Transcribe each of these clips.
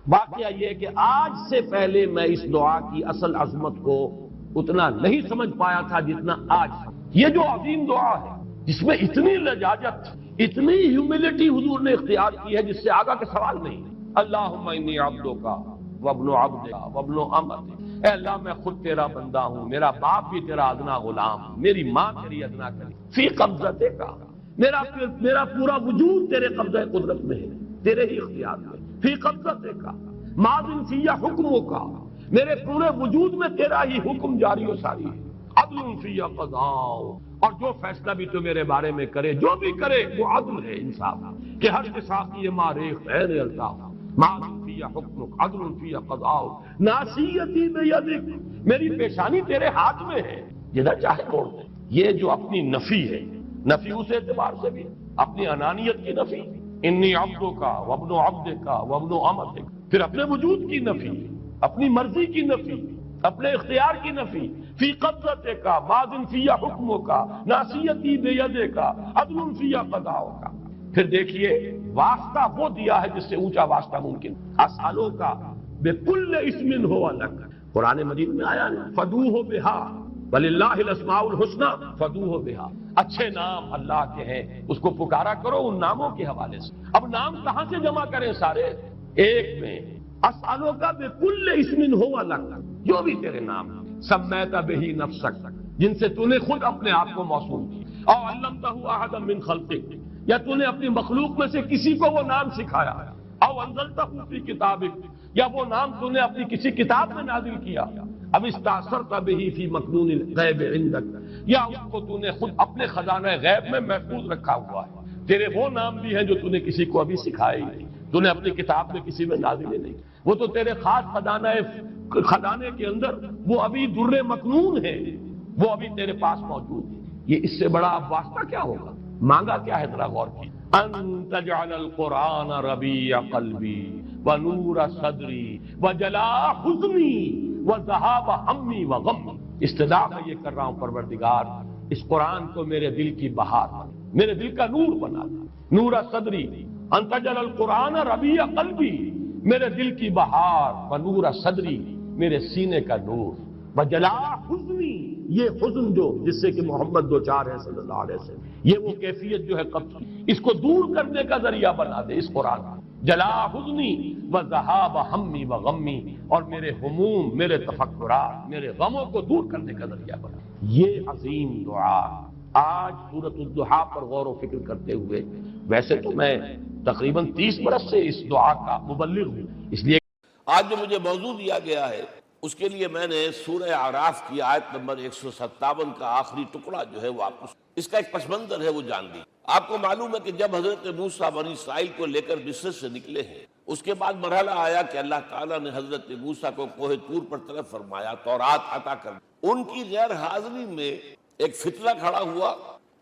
واقعہ یہ کہ آج سے پہلے میں اس دعا کی اصل عظمت کو اتنا نہیں سمجھ پایا تھا جتنا آج. یہ جو عظیم دعا ہے جس میں اتنی لجاجت، اتنی ہیوملٹی حضور نے اختیار کی ہے جس سے آگا کے سوال نہیں. اللہم انی عبدک وابن عبدک وابن امتک، اے اللہ میں خود تیرا بندہ ہوں، میرا باپ بھی تیرا ادنا غلام، میری ماں تیری ادنا کری، فی قبضتک، میرا پورا وجود تیرے قبضہ قدرت میں ہے، تیرے ہی اختیار میں. فی قبضتک ماضٍ فی حکمک، میرے پورے وجود میں تیرا ہی حکم جاری و ساری ہے. عدل فی قضاء، اور جو فیصلہ بھی تو میرے بارے میں کرے، جو بھی کرے وہ عدل ہے، انصاف کہ ہر قصاصی ماریخ غیر الطاف. ماضٍ فی حکمک عدل فی قضاء، ناصیتی بیدک، میری پیشانی تیرے ہاتھ میں ہے، جدھر چاہے موڑ دے. یہ جو اپنی نفی ہے، نفی اس اعتبار سے بھی اپنی انانیت کی نفی، انی عبدک وابن عبدک وابن امتک، پھر اپنے وجود کی نفی، اپنی مرضی کی نفی، اپنے اختیار کی نفی. فی قبضتک ماضٍ فی حکمک ناصیتی بیدک عدل فی قضاءک. پھر دیکھیے واسطہ وہ دیا ہے جس سے اونچا واسطہ ممکن. اسألوک بکل اسم ہو لک، قرآن مجید میں آیا نا فدوہ بہا وللہ الاسماء الحسنی فدوہ بہا، اچھے نام اللہ کے ہیں، اس کو پکارا کرو ان ناموں کے حوالے سے. اب نام کہاں سے جمع کریں سارے؟ ایک میں. اسألوک بکل اسم ہو لک، جو بھی تیرے نام سمیت بہ نفسک، جن سے تو نے خود اپنے آپ کو موصول کیا، او علمتہ احدا من خلقک، یا تو نے اپنی مخلوق میں سے کسی کو وہ نام سکھایا، او انزلتہ فی کتابک، یا وہ نام تو نے اپنی کسی کتاب میں نازل کیا، اب استاثرت بہ فی مکنون الغیب عندک، یا اس کو تو نے خود اپنے خزانہ غیب میں محفوظ رکھا ہوا ہے. تیرے وہ نام بھی ہیں جو تو نے کسی کو ابھی سکھائے ہی نہیں، تو نے اپنی کتاب میں کسی میں نازل ہی نہیں. وہ تو تیرے خاص خزانے کے اندر وہ ابھی در مکنون ہے، وہ ابھی تیرے پاس موجود ہے. یہ اس سے بڑا اب واسطہ کیا ہوگا؟ مانگا کیا ہے؟ ذرا غور کی. ان تجعل القرآن ربیع قلبی ونور صدری وجلاء حزنی وذہاب ہمی وغمی. استدعا میں یہ کر رہا ہوں پروردگار، اس قرآن کو میرے دل کی بہار بنا، میرے دل کا نور بنا دے. نور صدری، ان تجعل القرآن ربیع قلبی، میرے دل کی بہار، ونور صدری، میرے سینے کا نور، وجلاء حزنی، یہ حزن جو جس سے کہ محمد دو چار ہے صلی اللہ علیہ وسلم، یہ وہ کیفیت جو ہے قبض کی، اس کو دور کرنے کا ذریعہ بنا دے اس قرآن. جلاء حزنی وذہاب ہمی وغمی، اور میرے ہموم، میرے تفکرات، میرے غموں کو دور کرنے کا ذریعہ بنا. یہ عظیم دعا آج سورۃ الضحیٰ پر غور و فکر کرتے ہوئے، ویسے تو میں تقریباً 30 برس سے اس دعا کا مبلغ ہوں، اس لیے آج جو مجھے موضوع دیا گیا ہے اس کے لیے میں نے سورہ اعراف کی آیت نمبر 157 کا آخری ٹکڑا جو ہے وہ آپ کو، اس کا ایک پس منظر ہے وہ جان دی. آپ کو معلوم ہے کہ جب حضرت موسیٰ بنی اسرائیل کو لے کر مصر سے نکلے ہیں، اس کے بعد مرحلہ آیا کہ اللہ تعالیٰ نے حضرت موسیٰ کو کوہ طور پر طرف فرمایا، تورات عطا کر. ان کی غیر حاضری میں ایک فتنہ کھڑا ہوا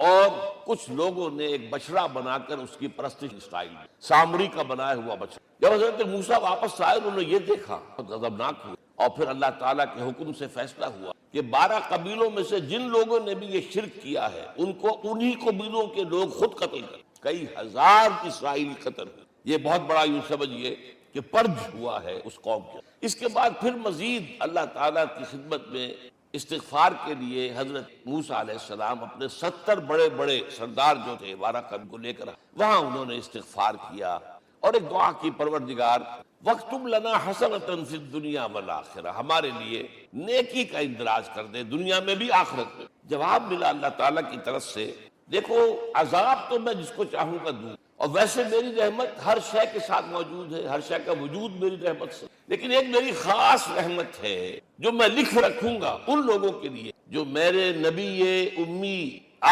اور کچھ لوگوں نے ایک بچڑا بنا کر اس کی پرستش اسٹائل میں، سامری کا بنایا ہوا بچڑا. جب حضرت موسیٰ واپس آئے انہوں نے یہ دیکھا، بہت غضبناک ہوئے، اور پھر اللہ تعالیٰ کے حکم سے فیصلہ ہوا کہ 12 قبیلوں میں سے جن لوگوں نے بھی یہ شرک کیا ہے ان کو انہی قبیلوں کے لوگ خود قتل کر، کئی ہزار اسرائیلی قتل. یہ بہت بڑا یوں سمجھیے کہ پرج ہوا ہے اس قوم کے. اس کے بعد پھر مزید اللہ تعالیٰ کی خدمت میں استغفار کے لیے حضرت موسیٰ علیہ السلام اپنے 70 بڑے بڑے سردار جو تھے 12 قوم کو لے کر وہاں انہوں نے استغفار کیا اور ایک دعا کی، پروردگار وَاكْتُبْ لَنَا حَسَنَةً فِي الدُّنْيَا وَالْآخِرَةِ، ہمارے لیے نیکی کا اندراج کر دے دنیا میں بھی آخرت میں. جواب ملا اللہ تعالیٰ کی طرف سے، دیکھو عذاب تو میں جس کو چاہوں گا دوں، اور ویسے میری رحمت ہر شے کے ساتھ موجود ہے، ہر شے کا وجود میری رحمت سے، لیکن ایک میری خاص رحمت ہے جو میں لکھ رکھوں گا ان لوگوں کے لیے جو میرے نبی امی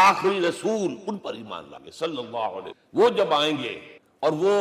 آخری رسول ان پر ایمان لائیں گے صلی اللہ علیہ وسلم. وہ جب آئیں گے اور وہ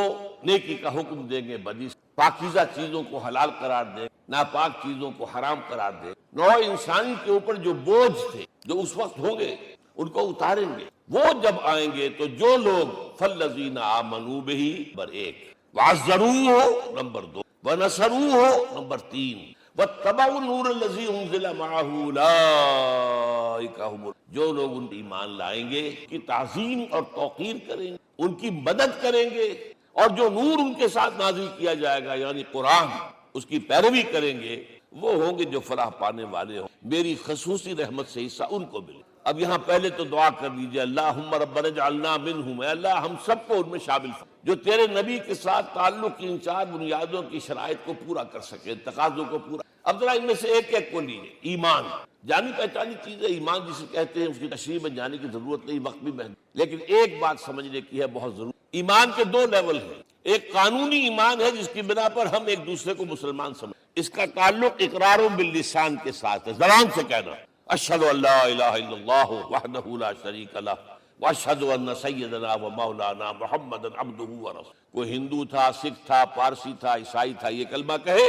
نیکی کا حکم دیں گے، بدی پاکیزہ چیزوں کو حلال قرار دیں، ناپاک چیزوں کو حرام قرار دیں، نوع انسانی کے اوپر جو بوجھ تھے جو اس وقت ہوں گے ان کو اتاریں گے. وہ جب آئیں گے تو جو لوگ فَالَّذِينَ آمَنُوا بِهِ نمبر 1، وَعَزَّرُوهُ نمبر 2، وَنَصَرُوهُ نمبر 3، وَاتَّبَعُوا النُّورَ الَّذِي أُنزِلَ مَعَهُ أُولَٰئِكَ هُمُ، جو لوگ ان ایمان لائیں گے، کی تعظیم اور توقیر کریں گے، ان کی مدد کریں گے، اور جو نور ان کے ساتھ نازل کیا جائے گا یعنی قرآن، اس کی پیروی کریں گے، وہ ہوں گے جو فلاح پانے والے ہوں، میری خصوصی رحمت سے حصہ ان کو ملے۔ اب یہاں پہلے تو دعا کر لیجئے، اللہم ربنا اجعلنا منہم، اے اللہ ہم سب کو ان میں شامل فرما جو تیرے نبی کے ساتھ تعلق کی ان چار بنیادوں کی شرائط کو پورا کر سکے، تقاضوں کو پورا۔ اب ذرا ان میں سے ایک ایک کو لیجیے۔ ایمان جانی پہچانی چیز ہے، ایمان جسے کہتے ہیں، اس کی تشریح میں جانے کی ضرورت نہیں، وقت بھی محدود، لیکن ایک بات سمجھنے کی ہے بہت ضروری۔ ایمان کے دو لیول ہیں، ایک قانونی ایمان ہے جس کی بنا پر ہم ایک دوسرے کو مسلمان سمجھیں، اس کا تعلق اقرار باللسان کے ساتھ ہے، زبان سے کہنا، اشہد ان لا الہ الا اللہ وحدہ لا شریک لہ واشہد ان سیدنا و مولانا محمد عبدہ ورسولہ۔ کوئی ہندو تھا، سکھ تھا، پارسی تھا، عیسائی تھا، یہ کلمہ کہے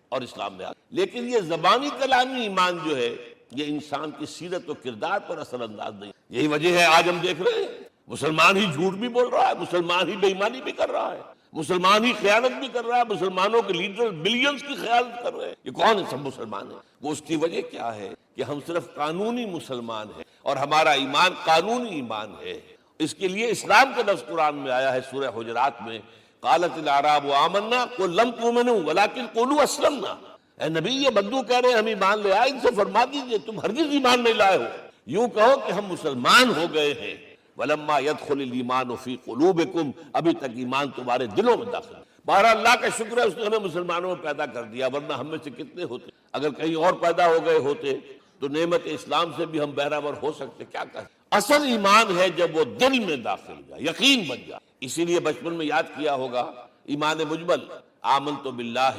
اور اسلام میں آ، لیکن یہ زبانی کلامی ایمان جو ہے یہ انسان کی سیرت و کردار پر اثر انداز نہیں۔ یہی وجہ ہے آج ہم دیکھ رہے ہیں مسلمان ہی جھوٹ بھی بول رہا ہے، مسلمان ہی بے ایمانی بھی کر رہا ہے، مسلمان ہی خیانت بھی کر رہا ہے، مسلمانوں کے لیڈر بلینز کی خیانت کر رہے ہیں۔ یہ کون ہے؟ سب مسلمان ہیں۔ وہ اس کی وجہ کیا ہے کہ ہم صرف قانونی مسلمان ہیں اور ہمارا ایمان قانونی ایمان ہے۔ اس کے لیے اسلام کا لفظ قرآن میں آیا ہے سورہ حجرات میں، قالت الاعراب آمنا قل لم تؤمنوا ولکن قولوا اسلمنا۔ اے نبی یہ بدو کہہ رہے ہیں ہم ایمان لے آئے، ان سے فرما دیجئے تم ہرگز ایمان نہیں لائے ہو، یوں کہو کہ ہم مسلمان ہو گئے ہیں۔ وَلَمَّا يَدْخُلِ الْإِيمَانُ فِي قُلُوبِكُمْ، ابھی تک ایمان تمہارے دلوں میں داخل ہے۔ بہرحال اللہ کا شکر ہے اس نے ہمیں مسلمانوں میں پیدا کر دیا، ورنہ ہم میں سے کتنے ہوتے اگر کہیں اور پیدا ہو گئے ہوتے تو نعمت اسلام سے بھی ہم بہرہور ہو سکتے۔ کیا کہیں، اصل ایمان ہے جب وہ دل میں داخل ہو جائے، یقین بن جائے۔ اسی لیے بچپن میں یاد کیا ہوگا ایمان مجمل، آمنت باللہ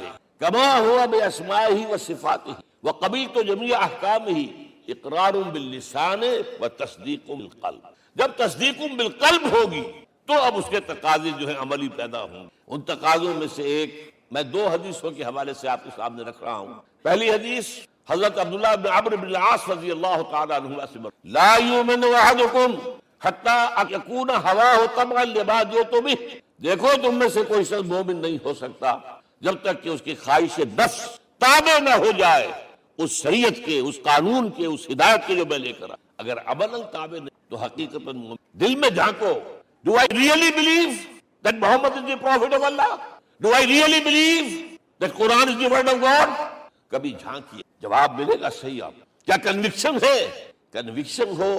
کما ہوا باسمائہ وصفاتہ وقبلت جمیع احکامہ اقرار باللسان وتصدیق بالقلب۔ جب تصدیق بالقلب ہوگی تو اب اس کے تقاضے جو ہیں عملی پیدا ہوں گے۔ ان تقاضوں میں سے ایک میں دو حدیثوں کے حوالے سے آپ کے سامنے رکھ رہا ہوں۔ پہلی حدیث حضرت عبداللہ بن عمرو بن العاص رضی اللہ تعالی عنہ سے، لا یؤمن احدکم حتی یکون ہواہ تبعا لما جئت بہ، دیکھو تم میں سے کوئی شخص مومن نہیں ہو سکتا جب تک کہ اس کی خواہش نفس تابع نہ ہو جائے اس شریعت کے، اس قانون کے، اس ہدایت کے جو میں لے کر آیا۔ اگر عملاً تابع نہیں تو حقیقتاً مومن۔ دل میں جھانکو، Do I really believe that Muhammad is the prophet of Allah? Do I really believe that Quran is the word of God? کبھی جھانکیے، جواب ملے گا صحیح۔ آپ کیا کنوکشن ہے؟ کنوکشن ہو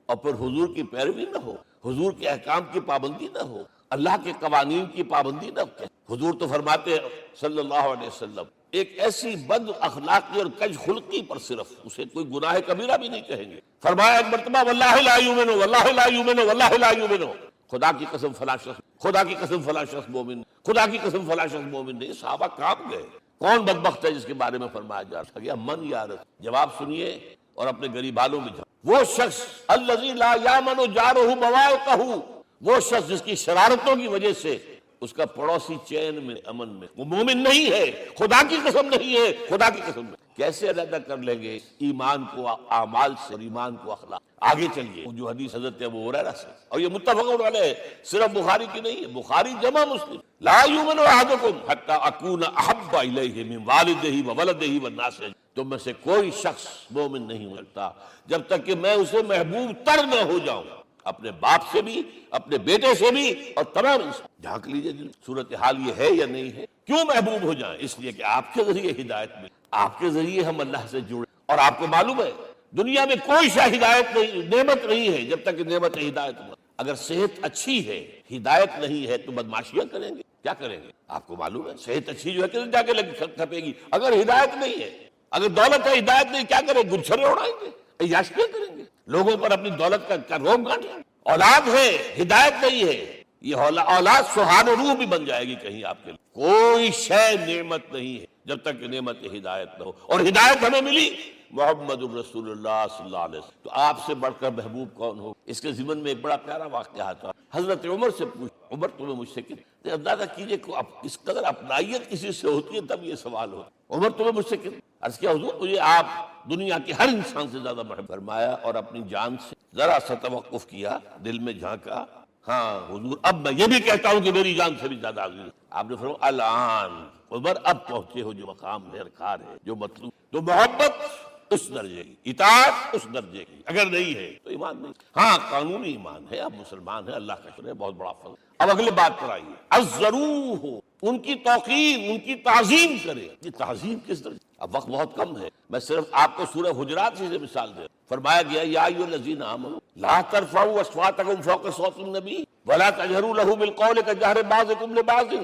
اور پھر حضور کی پیروی نہ ہو، حضور کے احکام کی پابندی نہ ہو، اللہ کے قوانین کی پابندی نہ ہو۔ حضور تو فرماتے ہیں صلی اللہ علیہ وسلم ایک ایسی بد اخلاقی اور کج خلقی پر صرف اسے کوئی گناہ کبیرہ بھی نہیں کہیں گے۔ فرمایا ایک مرتبہ واللہ لا یؤمن، واللہ لا یؤمن، واللہ لا یؤمن، خدا کی قسم فلاں شخص، خدا کی قسم فلاں شخص مومن، خدا کی قسم فلاں شخص مومن نہیں۔ صحابہ کانپ گئے، کون بدبخت ہے جس کے بارے میں فرمایا جا سکتا؟ من یا رسول۔ جواب سنیے اور اپنے غریب حالوں میں جاؤ۔ وہ شخص الذی لا یامن جارہ بوائقہ، وہ شخص جس کی شرارتوں کی وجہ سے اس کا پڑوسی چین میں، امن میں، وہ مومن نہیں ہے، خدا کی قسم نہیں ہے، خدا کی قسم نہیں۔ کیسے علیحدہ کر لیں گے ایمان کو اعمال سے اور ایمان کو اخلاق؟ آگے چلیے، جو حدیث حضرت ابو ہریرہ سے، اور یہ متفق علیہ، صرف بخاری کی نہیں ہے، بخاری جمع مسلم، لا یؤمن احدکم حتی اکون احب الیہ من والدہ وولدہ والناس، تم میں سے کوئی شخص مومن نہیں ہو سکتا جب تک کہ میں اسے محبوب تر نہ ہو جاؤں، اپنے باپ سے بھی، اپنے بیٹے سے بھی، اور تمام انسان۔ جھانک لیجیے صورتحال یہ ہے یا نہیں ہے۔ کیوں محبوب ہو جائیں؟ اس لیے کہ آپ کے ذریعے ہدایت ملے، آپ کے ذریعے ہم اللہ سے جڑے۔ اور آپ کو معلوم ہے دنیا میں کوئی شاہ ہدایت نہیں، نعمت نہیں ہے جب تک کہ نعمت ہدایت ہو۔ اگر صحت اچھی ہے، ہدایت نہیں ہے تو بدماشیاں کریں گے، کیا کریں گے؟ آپ کو معلوم ہے صحت اچھی جو ہے کدھر جا کے کھپے گی؟ اگر ہدایت نہیں ہے، اگر دولت ہے ہدایت نہیں، کیا کریں؟ گلچھرے اڑائیں گے، عیاشیاں کریں گے، لوگوں پر اپنی دولت کا روب گاڑیں گے۔ اولاد ہے، ہدایت نہیں ہے، یہ اولاد سہان روح بھی بن جائے گی کہیں آپ کے لیے۔ کوئی شے نعمت نہیں ہے جب تک کہ نعمت ہدایت نہ ہو، اور ہدایت ہمیں ملی محمد رسول اللہ صلی اللہ علیہ وسلم۔ تو آپ سے بڑھ کر محبوب کون ہو؟ اس کے ضمن میں ایک بڑا پیارا واقعہ تھا۔ حضرت عمر سے پوچھ، عمر تمہیں مجھ سے کتنے، اندازہ کیجئے اس قدر اپنائیت کسی سے ہوتی ہے تب یہ سوال ہو۔ عمر تمہیں مجھ سے کتنے؟ عرض کیا حضور مجھے آپ دنیا کے ہر انسان سے زیادہ محبت۔ فرمایا اور اپنی جان سے ذرا سا توقف کیا، دل میں جھانکا، ہاں حضور اب میں یہ بھی کہتا ہوں کہ میری جان سے بھی زیادہ عزیز۔ آپ نے فرمایا الان عمر اب پہنچے ہو جو مقام درکار ہے، جو مطلوب۔ تو محبت اس درجے کی، اطاعت اس درجے کی، اگر نہیں ہے تو ایمان نہیں۔ ہاں قانونی ایمان ہے، اب مسلمان ہے، اللہ کا شکر ہے، بہت بڑا فضل۔ اب اگلے بات پر آئیے، عزروہ، ان کی توقیر، ان کی تعظیم کرے۔ یہ تعظیم کس طرح؟ اب وقت بہت کم ہے، میں صرف آپ کو سورہ حجرات سے مثال دے۔ فرمایا گیا یا ایھا الذین آمنوا لا ترفعوا اصواتکم فوق صوت النبی ولا تجہروا لہ بالقول کجہر بعضکم لبعض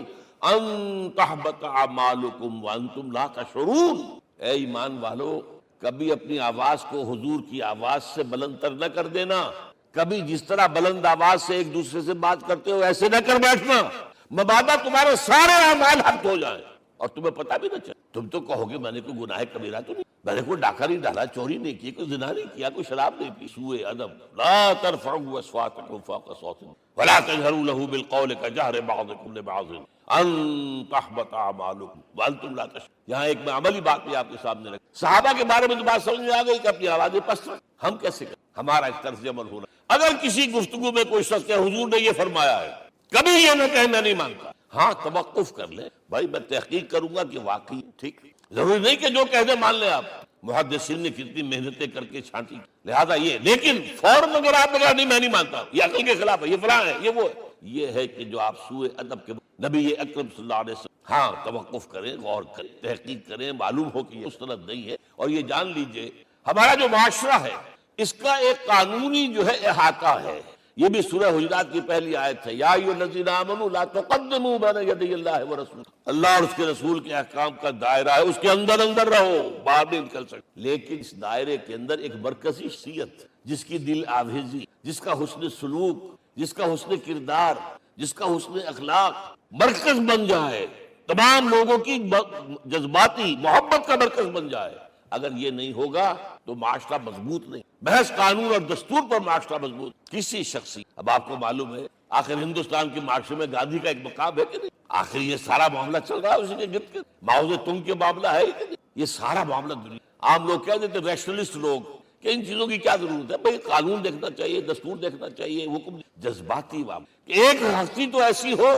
ان تحبط اعمالکم وانتم لا تشعرون۔ اے ایمان والو، کبھی اپنی آواز کو حضور کی آواز سے بلند تر نہ کر دینا، کبھی جس طرح بلند آواز سے ایک دوسرے سے بات کرتے ہو ایسے نہ کر بیٹھنا، مبادا تمہارے سارے اعمال حق ہو جائیں اور تمہیں پتہ بھی نہ چلے۔ تم تو کہو گے میں نے کوئی گناہ کبیرہ تو نہیں، میں نے کوئی ڈاکہ نہیں ڈالا، چوری نہیں کی، کوئی زنا نہیں کیا، کوئی شراب نہیں پی۔ سوء ادب، لا ترفعوا اصواتکم فوق صوت ولا تجہروا لہ بالقول کجہر بعضکم لبعض ان تحبط اعمالکم وانتم لا تشعرون۔ یہاں ایک میں عملی بات بھی آپ کے سامنے رکھ، صحابہ کے بارے میں تو بات سمجھ میں آ گئی کہ اپنی آوازیں پست رکھ، ہم کیسے کریں؟ ہمارا اس طرز عمل ہونا۔ اگر کسی گفتگو میں کوئی شخص کہ حضور نے یہ فرمایا ہے، کبھی یہ نہ کہے میں نہیں مانتا، ہاں توقف کر لیں، بھائی میں تحقیق کروں گا کہ واقعی ٹھیک، ضروری نہیں کہ جو کہہ دے مان لیں آپ۔ محدثین نے کتنی محنتیں کر کے چھانٹی، لہذا یہ، لیکن فوراً اگر آپ بتا نہیں میں نہیں مانتا، یہ عقل کے خلاف ہے، یہ فلاں ہے، یہ وہ ہے، یہ ہے کہ جو آپ سوء ادب کے نبی اکرم صلی اللہ علیہ وسلم، ہاں توقف کریں، غور کریں، تحقیق کریں، معلوم ہو کہ یہ مستند نہیں ہے۔ اور یہ جان لیجئے ہمارا جو معاشرہ ہے اس کا ایک قانونی جو ہے احاطہ ہے، یہ بھی سورہ حجرات کی پہلی آیت ہے، یا ایھا الذین آمنوا لا تقدموا بین یدی اللہ ورسولہ۔ اللہ اور اس کے رسول کے احکام کا دائرہ ہے، اس کے اندر اندر رہو، باہر نہیں نکل سکتے، لیکن اس دائرے کے اندر ایک مرکزی شخصیت جس کی دل آویزی، جس کا حسن سلوک، جس کا حسن کردار، جس کا حسن اخلاق مرکز بن جائے، تمام لوگوں کی جذباتی محبت کا مرکز بن جائے، اگر یہ نہیں ہوگا تو معاشرہ مضبوط نہیں۔ محض قانون اور دستور پر معاشرہ مضبوط کسی شخصی، اب آپ کو معلوم ہے آخر ہندوستان کے معاشرے میں گاندھی کا ایک مقام ہے کہ نہیں؟ آخر یہ سارا معاملہ چل رہا ہے اسی کے گرد گرد، ماؤ زے تنگ کے معاملہ ہے کہ نہیں؟ یہ سارا معاملہ دنیا، عام لوگ کہہ دیتے ریشنلسٹ لوگ کہ ان چیزوں کی کیا ضرورت ہے، بھئی قانون دیکھنا چاہیے، دستور دیکھنا چاہیے، حکم، جذباتی معاملہ کہ ایک ہستی تو ایسی ہو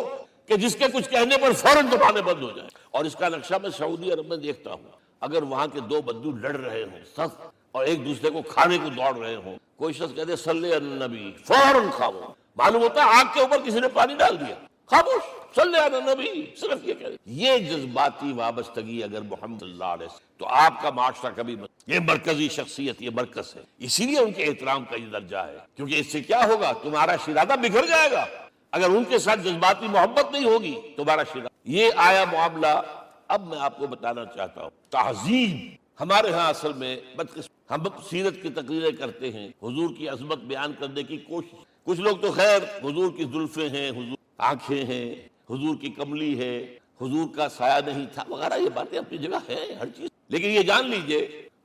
کہ جس کے کچھ کہنے پر فوراً زبانیں بند ہو جائیں۔ اور اس کا نقشہ میں سعودی عرب میں دیکھتا ہوں، اگر وہاں کے دو بدو لڑ رہے ہوں سخت اور ایک دوسرے کو کھانے کو دوڑ رہے ہوں، کوئی شخص کہتے صلی علی النبی، فوراً خاموش، معلوم ہوتا ہے آگ کے اوپر کسی نے پانی ڈال دیا، خاموش، صلی علی النبی، صرف یہ کہہ یہ جذباتی وابستگی اگر محمد صلی اللہ علیہ وسلم، تو آپ کا معاشرہ کبھی یہ مرکزی شخصیت، یہ مرکز ہے، اسی لیے ان کے احترام کا یہ درجہ ہے، کیونکہ اس سے کیا ہوگا، تمہارا شرادہ بگڑ جائے گا، اگر ان کے ساتھ جذباتی محبت نہیں ہوگی تمہارا شرادہ۔ یہ آیا معاملہ۔ اب میں آپ کو بتانا چاہتا ہوں تعظیم ہمارے ہاں اصل میں ہم سیرت کی تقریریں کرتے ہیں، حضور کی عظمت بیان کرنے کی کوشش، کچھ لوگ تو خیر حضور کی زلفیں ہیں، حضور آنکھیں ہیں، حضور کی کملی ہے، حضور کا سایہ نہیں تھا وغیرہ، یہ باتیں اپنی جگہ ہیں ہر چیز، لیکن یہ جان لیجئے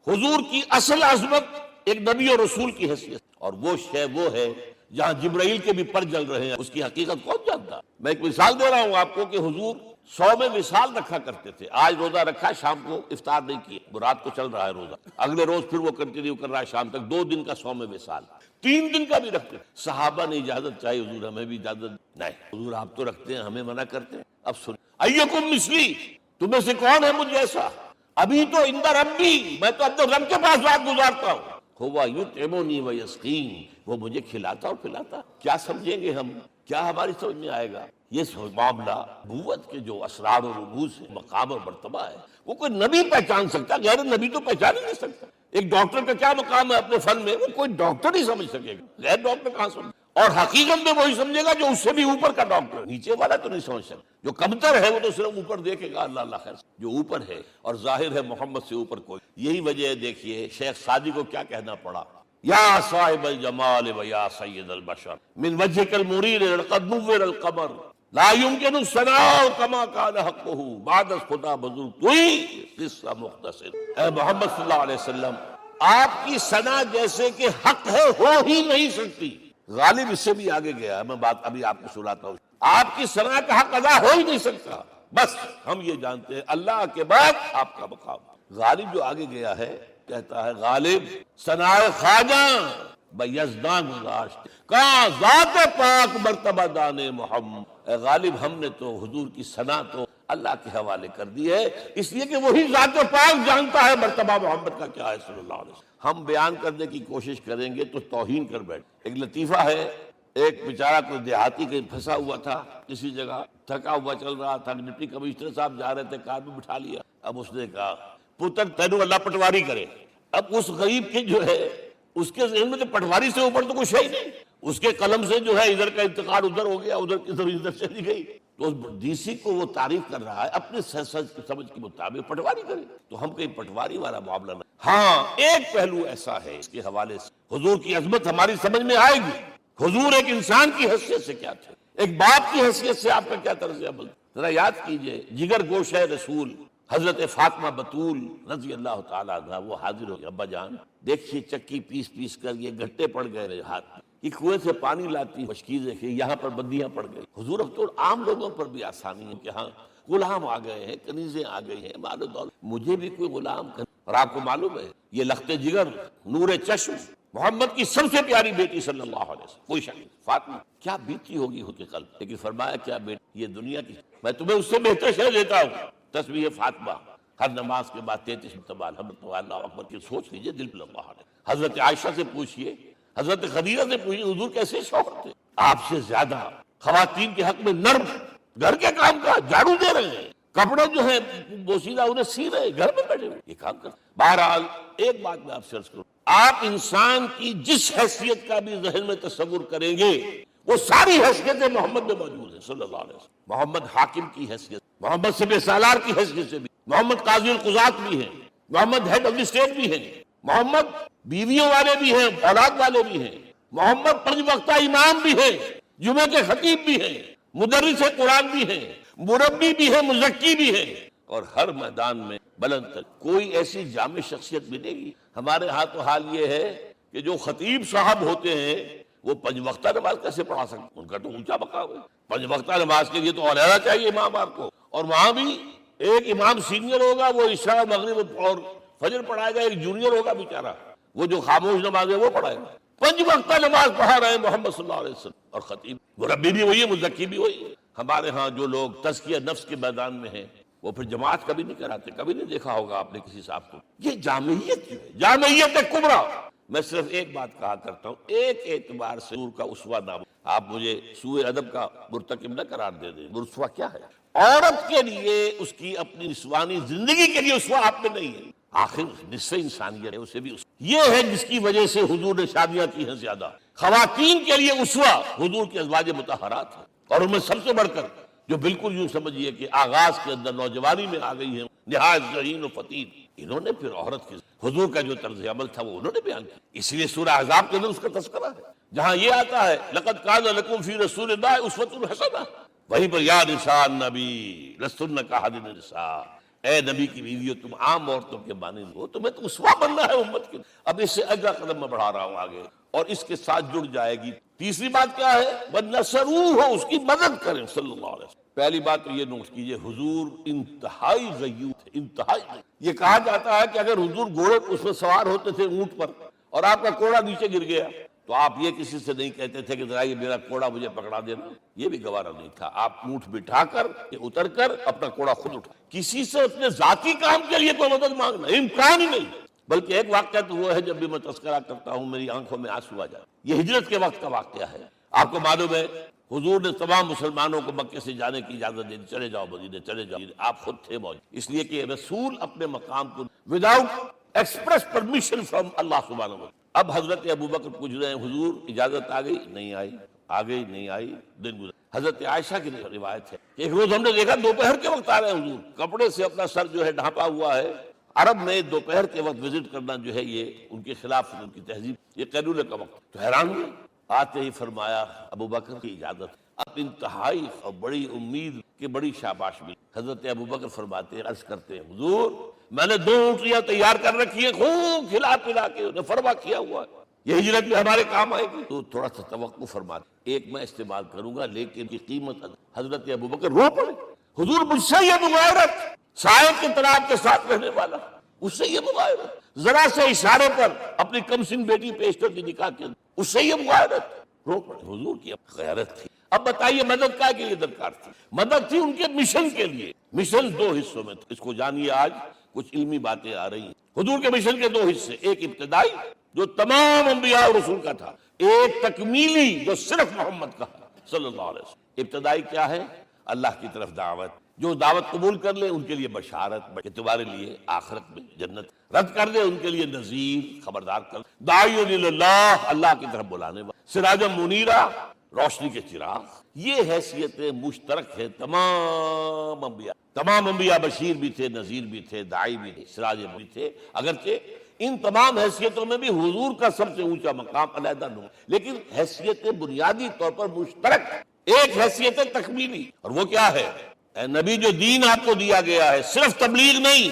حضور کی اصل عظمت ایک نبی اور رسول کی حیثیت، اور وہ شے وہ ہے جہاں جبرائیل کے بھی پر جل رہے ہیں، اس کی حقیقت کون جانتا؟ میں ایک مثال دے رہا ہوں آپ کو کہ حضور 100 میں وصال رکھا کرتے تھے، آج روزہ رکھا، شام کو افطار نہیں کیے، وہ رات کو چل رہا ہے روزہ، اگلے روز پھر وہ کنٹینیو کر رہا ہے شام تک، 2 دن کا 100 میں وصال، 3 دن کا بھی رکھتے، صحابہ نے اجازت چاہیے، حضور ہمیں بھی اجازت نہیں، حضور آپ تو رکھتے ہیں ہمیں منع کرتے ہیں۔ اب سن، ایکم مثلی، تمہیں سے کون ہے مجھ جیسا، ابھی تو اندر ربی، میں تو اپنے رب کے پاس رات گزارتا ہوں، ہوا یطعمنی ویسقین، وہ مجھے کھلاتا اور پلاتا، کیا سمجھیں گے ہم، کیا ہماری سمجھ میں آئے گا؟ یہ معاملہ نبوت کے جو اسرار و رموز ہے، مقام اور مرتبہ ہے، وہ کوئی نبی پہچان سکتا، غیر نبی تو پہچان ہی نہیں سکتا۔ ایک ڈاکٹر کا کیا مقام ہے اپنے فن میں، وہ کوئی ڈاکٹر نہیں سمجھ سکے گا، غیر ڈاکٹر کہاں سمجھ، اور حقیقت میں وہی سمجھے گا جو اس سے بھی اوپر کا ڈاکٹر ہے، نیچے والا تو نہیں سمجھ سکتا، جو کمتر ہے وہ تو صرف اوپر دیکھے گا، اللہ اللہ خیر، جو اوپر ہے اور ظاہر ہے محمد سے اوپر کوئی۔ یہی وجہ ہے، دیکھیے شیخ سعدی کو کیا کہنا پڑا، یا صاحب الجمال و یا سید البشر من وجهك المریر قد نور القمر لا يمكن الثناء كما كان حقه بعد خدا بزرگ توئی قصہ مختصر۔ اے محمد صلی اللہ علیہ وسلم، آپ کی ثنا جیسے کہ حق ہے ہو ہی نہیں سکتی، غالب اس سے بھی آگے گیا ہے، میں بات ابھی آپ کو سناتا ہوں، آپ کی ثنا کا حق ادا ہو ہی نہیں سکتا، بس ہم یہ جانتے ہیں اللہ کے بعد آپ کا مقام۔ غالب جو آگے گیا ہے کہتا ہے، غالب ثنائے خواجہ بیزداں گزاشت کہاں ذات پاک مرتبہ دان محمد، اے غالب ہم نے تو حضور کی ثنا تو اللہ کے حوالے کر دی ہے، اس لیے کہ وہی ذات پاک جانتا ہے مرتبہ محمد کا کیا ہے صلی اللہ علیہ وسلم۔ ہم بیان کرنے کی کوشش کریں گے تو توہین کر بیٹھ۔ ایک لطیفہ ہے، ایک بیچارہ کوئی دیہاتی کہیں پھنسا ہوا تھا کسی جگہ، تھکا ہوا چل رہا تھا، ڈپٹی کمشنر صاحب جا رہے تھے، کار میں بٹھا لیا۔ اب اس نے کہا پتر تینوں اللہ پٹواری کرے۔ اب اس غریب کے جو ہے اس کے ذہن میں تو پٹواری سے اوپر تو کچھ ہے ہی نہیں، اس کے قلم سے جو ہے ادھر کا انتقال ادھر ہو گیا، ادھر کی زمین ادھر چلی گئی، تو ڈی سی کو وہ تعریف کر رہا ہے اپنے سمجھ کے مطابق پٹواری کرے، تو ہم کہیں پٹواری والا معاملہ نہ۔ ہاں ایک پہلو ایسا ہے اس کے حوالے سے حضور کی عظمت ہماری سمجھ میں آئے گی۔ حضور ایک انسان کی حیثیت سے کیا تھے، ایک باپ کی حیثیت سے آپ کا کیا طرز عمل، ذرا یاد کیجئے۔ جگر گوش ہے رسول حضرت فاطمہ بطول رضی اللہ تعالیٰ عنہ، وہ حاضر ہو گئے، ابا جان دیکھیے چکی پیس پیس کر یہ گھٹے پڑ گئے رہے ہاتھ میں، یہ کنویں سے پانی لاتی مشکیز دیکھیے، یہاں پر بندیاں پڑ گئی۔ حضور اب تو عام لوگوں پر بھی آسانی ہے کہ ہاں غلام آ گئے ہیں، کنیزیں آ گئی ہیں، مال و دولت، مجھے بھی کوئی غلام کر۔ اور آپ کو معلوم ہے یہ لخت جگر نور چشم محمد کی سب سے پیاری بیٹی صلی اللہ علیہ وسلم، کوئی شک نہیں، فاطمہ کیا بیتی ہوگی اس کے قلب، لیکن فرمایا کیا بیٹی یہ دنیا کی، میں تمہیں اس سے بہتر شے دیتا ہوں، تسبیح فاطمہ ہر نماز کے بعد 33 مرتبہ الحمد اللہ اکبر کی سوچ لیجئے دل پر اللہ علیہ۔ حضرت عائشہ سے پوچھئے، حضرت خدیجہ سے پوچھئے حضور کیسے شوہر تھے، آپ سے زیادہ خواتین کے حق میں نرم، گھر کے کام کا جھاڑو دے رہے ہیں، کپڑے جو ہیں بوسیدہ انہیں سی رہے، گھر میں بیٹھے ہوئے یہ کام کر۔ بہرحال ایک بات میں آپ سے عرض کروں، آپ انسان کی جس حیثیت کا بھی ذہن میں تصور کریں گے وہ ساری حیثیتیں محمد میں موجود ہیں صلی اللہ علیہ وسلم۔ محمد حاکم کی حیثیت، محمد سپہ سالار کی حیثیت سے بھی، محمد قاضی القضات بھی ہیں، محمد ہیڈ آف دی اسٹیٹ بھی ہیں، محمد بیویوں والے بھی ہیں، اولاد والے بھی ہیں، محمد 5 وقتہ امام بھی ہیں، جمعہ کے خطیب بھی ہیں، مدرس قرآن بھی ہیں، مربی بھی ہیں، مزکی بھی ہیں، اور ہر میدان میں بلند تر کوئی ایسی جامع شخصیت ملے گی۔ ہمارے ہاں تو حال یہ ہے کہ جو خطیب صاحب ہوتے ہیں وہ 5 وقتہ نماز کیسے پڑھا سکتے، ان کا تو اونچا مقام ہے، 5 وقتہ نماز کے لیے تو علیحدہ چاہیے امام آپ کو، اور وہاں بھی ایک امام سینئر ہوگا وہ عشاء مغرب اور فجر پڑھائے گا، ایک جونیئر ہوگا بیچارہ وہ جو خاموش نماز ہے وہ پڑھائے گا۔ 5 وقتہ نماز پڑھا رہے ہیں محمد صلی اللہ علیہ وسلم، اور خطیب مربی بھی وہی ہے، مزکی بھی وہی ہے۔ ہمارے ہاں جو لوگ تزکیہ نفس کے میدان میں ہیں وہ پھر جماعت کبھی نہیں کراتے، کبھی نہیں دیکھا ہوگا آپ نے کسی صاحب کو۔ یہ جامعیت کیوں ہے؟ جامعیت کبریٰ۔ میں صرف ایک بات کہا کرتا ہوں، ایک اعتبار سے حضور کا اسوہ نہ، آپ مجھے سوء ادب کا مرتکب نہ قرار دے دیں، اسوہ کیا ہے؟ عورت کے لیے اس کی اپنی نسوانی زندگی کے لیے اسوہ آپ میں نہیں ہے، آخر نصف انسانیت ہے، اسے بھی یہ ہے جس کی وجہ سے حضور نے شادیاں کی ہیں زیادہ۔ خواتین کے لیے اسوہ حضور کی ازواج مطہرات ہیں، اور ان میں سب سے بڑھ کر جو بالکل یوں سمجھیے کہ آغاز کے اندر نوجوانی میں آ گئی ہیں، نہایت ذہین و فتید، انہوں نے پھر عورت کے حضور کا جو طرز عمل تھا وہ انہوں نے بیان کیا، اس لیے سورہ احزاب کے اندر اس کا تذکرہ ہے، جہاں یہ آتا ہے لقد کان لکم فی رسول اللہ اسوۃ حسنہ، وہیں پر یا نساء النبی لستن کاحد من النساء، اے نبی کی بیویوں تم عام عورتوں کے مانند ہو، تمہیں تو اسوہ بننا ہے امت کے۔ اب اس سے اگلا قدم میں بڑھا رہا ہوں آگے، اور اس کے ساتھ جڑ جائے گی تیسری بات کیا ہے، وَنَصَرُوهُ، اس کی مدد کریں صلی اللہ علیہ وسلم۔ پہلی بات تو یہ نوٹ کیجئے، حضور انتہائی غیور تھے، انتہائی غیور۔ یہ کہا جاتا ہے کہ اگر حضور گھوڑے اس میں سوار ہوتے تھے اونٹ پر اور آپ کا کوڑا نیچے گر گیا تو آپ یہ کسی سے نہیں کہتے تھے کہ ذرا یہ میرا کوڑا مجھے پکڑا دینا، یہ بھی گوارا نہیں تھا، آپ اونٹ بٹھا کر اتر کر اپنا کوڑا خود اٹھا، کسی سے اپنے ذاتی کام کے لیے کوئی مدد مانگنا امکان ہی نہیں۔ بلکہ ایک واقعہ تو وہ ہے جب بھی میں تذکرہ کرتا ہوں میری آنکھوں میں آنسو آ جائے، یہ ہجرت کے وقت کا واقعہ ہے۔ آپ کو معلوم ہے حضور نے تمام مسلمانوں کو مکے سے جانے کی اجازت دے دی، چلے جاؤ مدینے چلے جاؤ، آپ خود تھے موجود، اس لیے کہ رسول اپنے مقام کو وداؤٹ ایکسپریس پرمیشن فرام اللہ سبحانہ وتعالی۔ اب حضرت ابوبکر پوچھ رہے ہیں حضور اجازت آ گئی؟ نہیں آئی، آ گئی نہیں آئی، دن گزر۔ حضرت عائشہ کی روایت ہے ایک روز ہم نے دیکھا دوپہر کے وقت آ رہے ہیں حضور، کپڑے سے اپنا سر جو ہے ڈھانپا ہوا ہے۔ عرب میں دوپہر کے وقت وزٹ کرنا جو ہے یہ ان کے خلاف ان کی تہذیب، یہ قیلولے کا وقت، تو حیران ہوئے، آتے ہی فرمایا ابوبکر کی اجازت۔ اب انتہائی اور بڑی امید کہ بڑی شاباش ملی۔ حضرت ابوبکر فرماتے ہیں، عرض کرتے ہیں حضور میں نے 2 اونٹیاں تیار کر رکھی ہیں، خوب کھلا پلا کے انہیں فرما کیا ہوا ہے، یہ ہجرت میں ہمارے کام آئے گی، تو تھوڑا سا توقع فرماتے، ایک میں استعمال کروں گا لیکن کی قیمت۔ حضرت ابوبکر رو پڑے، حضور مجھ سے یہ مغایرت، صاحب کے تناب کے ساتھ رہنے والا، اس سے یہ مغایرت، ذرا سے اشارے پر اپنی کم سن بیٹی پیش کر دی نکاح کے اندر، اس سے یہ مغایرت، رو پڑے۔ حضور کی غیرت تھی۔ اب بتائیے مدد کا کے لیے درکار تھی؟ مدد تھی ان کے مشن کے لیے۔ مشن 2 حصوں میں تھا، اس کو جانیے، آج کچھ علمی باتیں آ رہی ہیں۔ حضور کے مشن کے 2 حصے، ایک ابتدائی جو تمام انبیاء اور رسول کا تھا، ایک تکمیلی جو صرف محمد کا ہے صلی اللہ علیہ وسلم۔ ابتدائی کیا ہے؟ اللہ کی طرف دعوت، جو دعوت قبول کر لے ان کے لیے بشارت کہ تمہارے لیے آخرت میں جنت، رد کر دے ان کے لیے نذیر، خبردار کر، داعی اللہ، اللہ کی طرف بلانے والا، سراجا منیرا، روشنی کے چراغ۔ یہ حیثیت مشترک ہے تمام انبیاء۔ تمام انبیاء بشیر بھی تھے، نذیر بھی تھے، داعی بھی تھے، سراج بھی تھے، اگرچہ ان تمام حیثیتوں میں بھی حضور کا سب سے اونچا مقام علیحدہ نہ، لیکن حیثیت بنیادی طور پر مشترک، ایک حیثیت تکمیلی، اور وہ کیا ہے؟ اے نبی، جو دین آپ کو دیا گیا ہے صرف تبلیغ نہیں،